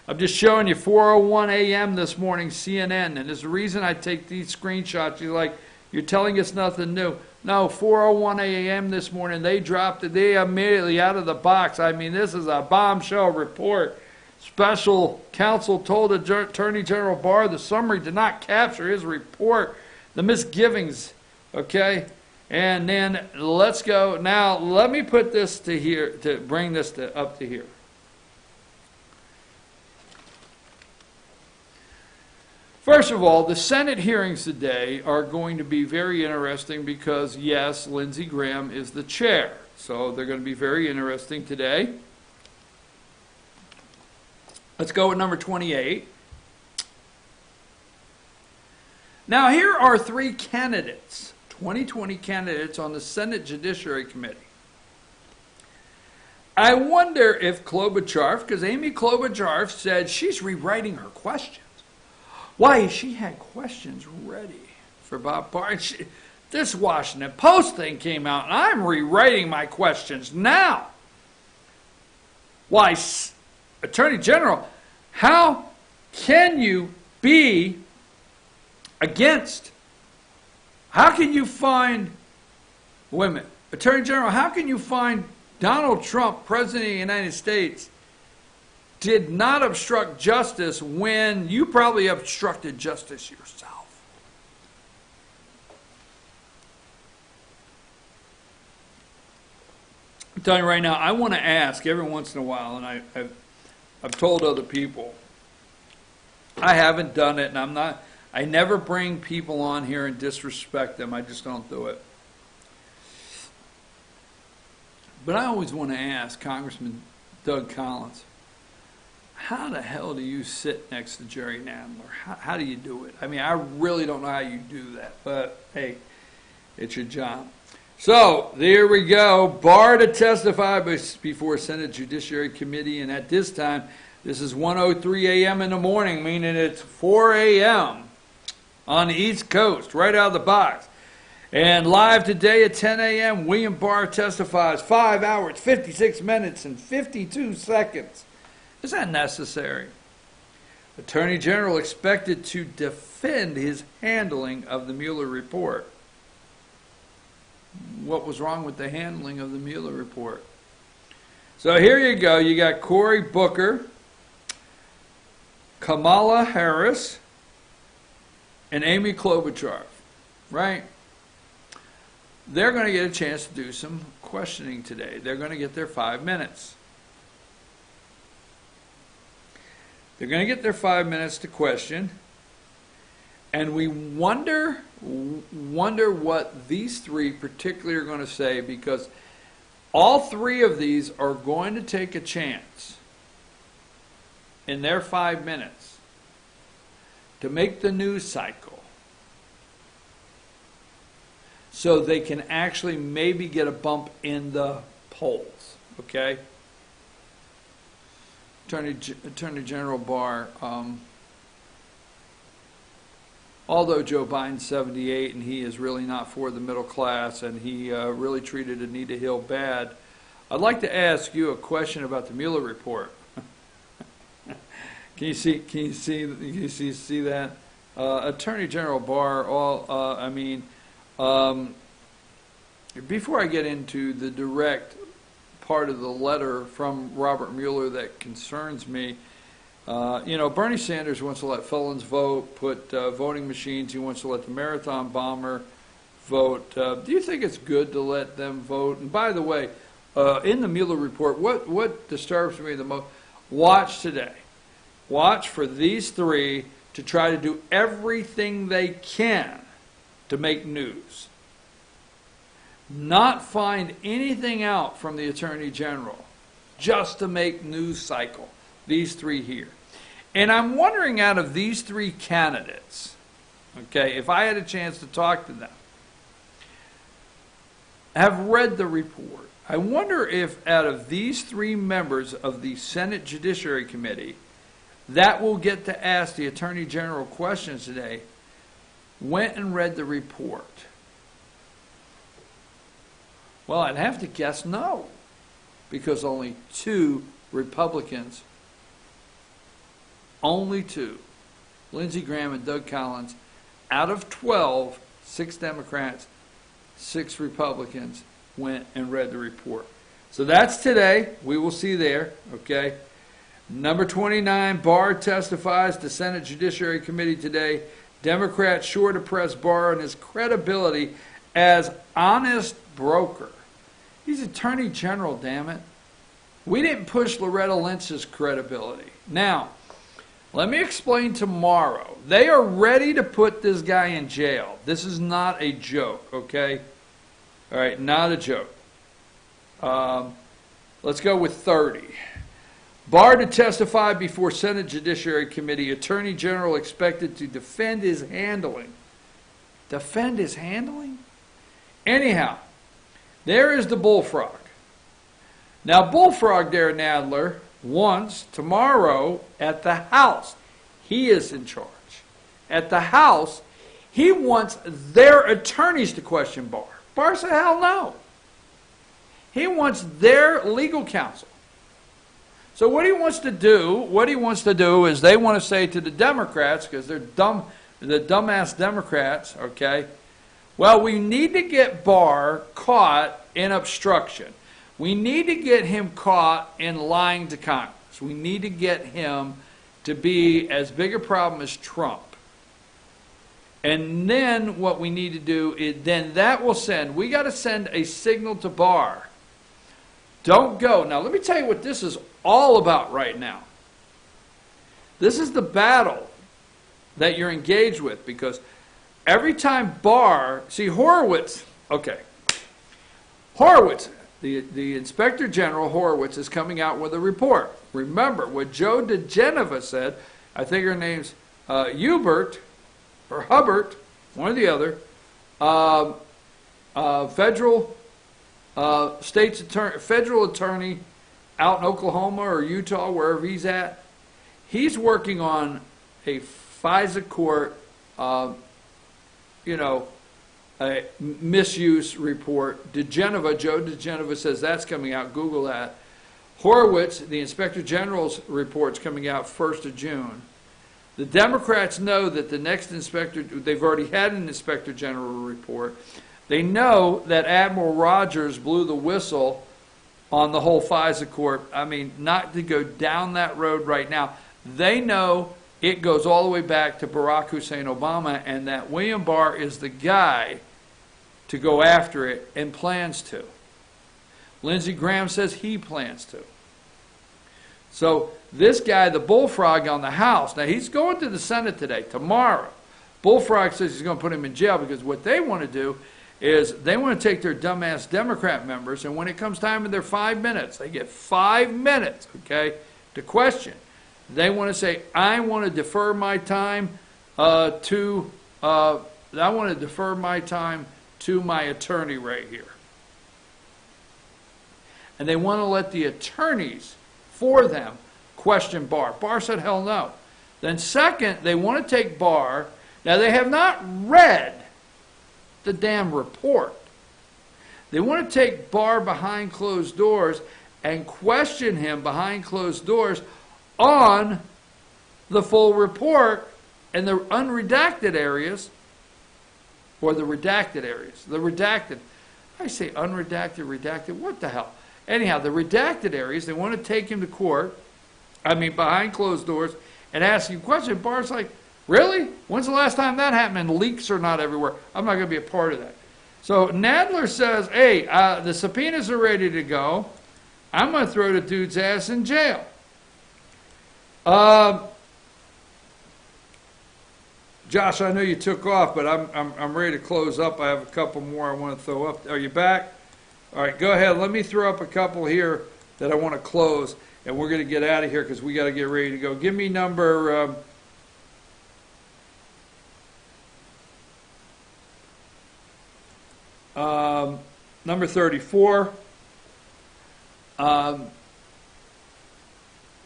I'm just showing you 4:01 a.m. this morning, CNN. And there's a reason I take these screenshots. You're like, you're telling us nothing new. No, 4:01 a.m. this morning, they dropped it. They immediately out of the box. I mean, this is a bombshell report. Special counsel told Attorney General Barr the summary did not capture his report. The misgivings, okay? And then let's go. Now, let me put this to here, to bring this up to here. First of all, the Senate hearings today are going to be very interesting because, yes, Lindsey Graham is the chair. So they're going to be very interesting today. Let's go with number 28. Now, here are 3 candidates, 2020 candidates on the Senate Judiciary Committee. I wonder if Klobuchar, because Amy Klobuchar said she's rewriting her questions. Why, she had questions ready for Bob Barr. This Washington Post thing came out, and I'm rewriting my questions now. Why, Attorney General, how can you be against? How can you find women? Attorney General, how can you find Donald Trump, President of the United States, did not obstruct justice when you probably obstructed justice yourself? I'm telling you right now, I want to ask every once in a while, and I've told other people, I haven't done it, and I never bring people on here and disrespect them. I just don't do it. But I always want to ask Congressman Doug Collins, how the hell do you sit next to Jerry Nadler? How do you do it? I mean, I really don't know how you do that, but hey, it's your job. So, there we go. Barr to testify before Senate Judiciary Committee, and at this time, this is 1:03 a.m. in the morning, meaning it's 4 a.m. on the East Coast, right out of the box. And live today at 10 a.m., William Barr testifies 5 hours, 56 minutes, and 52 seconds. Is that necessary? Attorney General expected to defend his handling of the Mueller report. What was wrong with the handling of the Mueller report? So here you go. You got Cory Booker, Kamala Harris, and Amy Klobuchar, right? They're going to get a chance to do some questioning today. They're going to get their 5 minutes. They're going to get their 5 minutes to question. And we wonder what these three particularly are going to say, because all three of these are going to take a chance in their 5 minutes to make the news cycle, so they can actually maybe get a bump in the polls, okay? Attorney General Barr, although Joe Biden's 78 and he is really not for the middle class and he really treated Anita Hill bad, I'd like to ask you a question about the Mueller report. Can you see that? Attorney General Barr, before I get into the direct part of the letter from Robert Mueller that concerns me, Bernie Sanders wants to let felons vote, put voting machines. He wants to let the marathon bomber vote. Do you think it's good to let them vote? And by the way, in the Mueller report, what disturbs me the most, watch today. Watch for these three to try to do everything they can to make news. Not find anything out from the Attorney General, just to make news cycle. These three here. And I'm wondering, out of these three candidates, okay, if I had a chance to talk to them, have read the report, I wonder if out of these three members of the Senate Judiciary Committee that will get to ask the Attorney General questions today went and read the report. Well, I'd have to guess no, because only 2 Republicans, only 2, Lindsey Graham and Doug Collins, out of 12, 6 Democrats, 6 Republicans went and read the report. So that's today. We will see there, okay? Number 29, Barr testifies to Senate Judiciary Committee today. Democrats sure to press Barr on his credibility as honest broker. He's Attorney General, damn it. We didn't push Loretta Lynch's credibility. Now, let me explain tomorrow. They are ready to put this guy in jail. This is not a joke, okay? All right, not a joke. Let's go with 30. Barr to testify before Senate Judiciary Committee. Attorney General expected to defend his handling. Defend his handling? Anyhow, there is the bullfrog. Now, Bullfrog there, Nadler, wants tomorrow at the House. He is in charge. At the House, he wants their attorneys to question Barr. Barr said, hell no. He wants their legal counsel. So what he wants to do is they want to say to the Democrats, because they're dumb, the dumbass Democrats, okay, well, we need to get Barr caught in obstruction. We need to get him caught in lying to Congress. We need to get him to be as big a problem as Trump. And then what we need to do is, then that will send, we got to send a signal to Barr. Don't go. Now, let me tell you what this is all about right now. This is the battle that you're engaged with, because every time Barr, see Horowitz, okay, Horowitz, the Inspector General Horowitz is coming out with a report. Remember what Joe DeGeneva said, I think her name's Hubert, or Hubbard, one or the other, federal state's attorney, federal attorney out in Oklahoma or Utah, wherever he's at. He's working on a FISA court, a misuse report. Joe DeGenova says that's coming out. Google that. Horowitz, the Inspector General's report's coming out 1st of June. The Democrats know that the next they've already had an Inspector General report. They know that Admiral Rogers blew the whistle on the whole FISA court. I mean, not to go down that road right now. They know it goes all the way back to Barack Hussein Obama, and that William Barr is the guy to go after it and plans to. Lindsey Graham says he plans to. So this guy, the bullfrog on the House, now he's going to the Senate today, tomorrow. Bullfrog says he's going to put him in jail because what they want to do is they want to take their dumbass Democrat members, and when it comes time in their 5 minutes, they get 5 minutes, okay, to question. They want to say, I want to defer my time to my attorney right here. And they want to let the attorneys for them question Barr. Barr said, hell no. Then second, they want to take Barr. Now, they have not read the damn report. They want to take Barr behind closed doors and question him behind closed doors on the full report and the unredacted areas, or the redacted areas. The redacted. I say unredacted, redacted, what the hell? Anyhow, the redacted areas, they want to take him to court, behind closed doors, and ask him questions. Barr's like, really? When's the last time that happened? And leaks are not everywhere. I'm not going to be a part of that. So Nadler says, hey, the subpoenas are ready to go. I'm going to throw the dude's ass in jail. Josh, I know you took off, but I'm ready to close up. I have a couple more I want to throw up. Are you back? All right, go ahead. Let me throw up a couple here that I want to close, and we're going to get out of here because we got to get ready to go. Give me number number 34.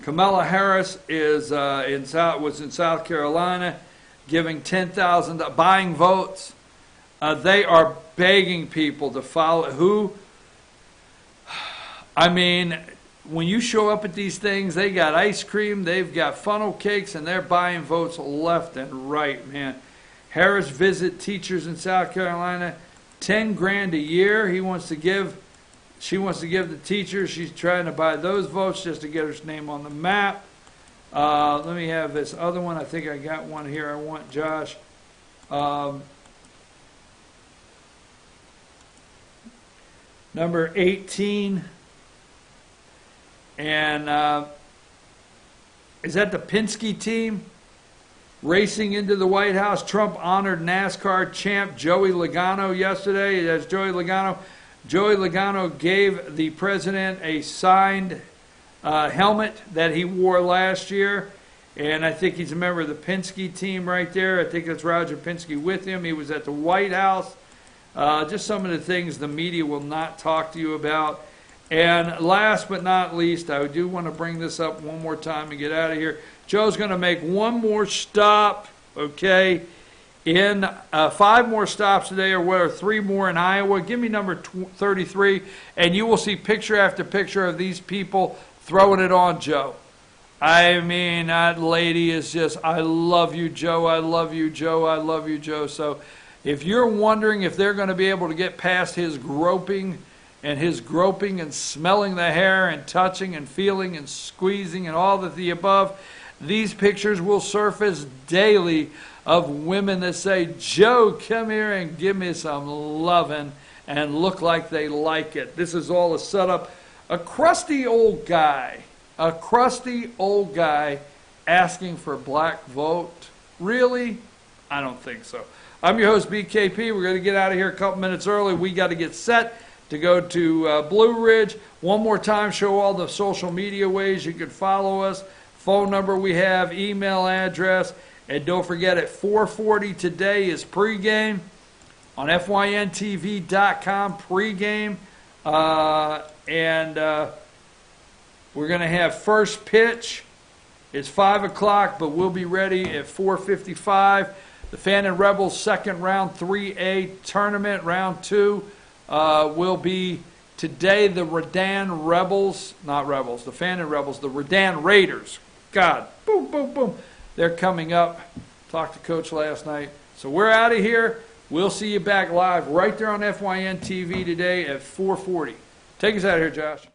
Kamala Harris was in South Carolina, giving $10,000, buying votes. They are begging people to follow. When you show up at these things, they got ice cream, they've got funnel cakes, and they're buying votes left and right, man. Harris visit teachers in South Carolina, $10,000 a year. She wants to give the teachers. She's trying to buy those votes just to get her name on the map. Let me have this other one. I think I got one here. I want Josh. Number 18. And is that the Penske team racing into the White House? Trump honored NASCAR champ Joey Logano yesterday. That's Joey Logano. Joey Logano gave the president a signed helmet that he wore last year. And I think he's a member of the Penske team right there. I think that's Roger Penske with him. He was at the White House. Just some of the things the media will not talk to you about. And last but not least, I do want to bring this up one more time and get out of here. Joe's going to make one more stop, okay, in 5 more stops today, or 3 more in Iowa. Give me number 33, and you will see picture after picture of these people throwing it on Joe. That lady is just, I love you, Joe, I love you, Joe, I love you, Joe. So if you're wondering if they're going to be able to get past his groping and smelling the hair and touching and feeling and squeezing and all of the above, these pictures will surface daily of women that say, Joe, come here and give me some loving, and look like they like it. This is all a setup. A crusty old guy asking for a black vote. Really? I don't think so. I'm your host, BKP. We're going to get out of here a couple minutes early. We got to get set to go to Blue Ridge. One more time, show all the social media ways you can follow us. Phone number we have, email address, and don't forget at 4:40 today is pregame on FYNTV.com, pregame. We're going to have first pitch. It's 5 o'clock, but we'll be ready at 4:55. The Fannin Rebels second round 3A tournament, round 2, will be today. The Redan Rebels, not Rebels, the Fannin Rebels, the Redan Raiders. God, boom, boom, boom. They're coming up. Talked to Coach last night. So we're out of here. We'll see you back live right there on FYN TV today at 4:40. Take us out of here, Josh.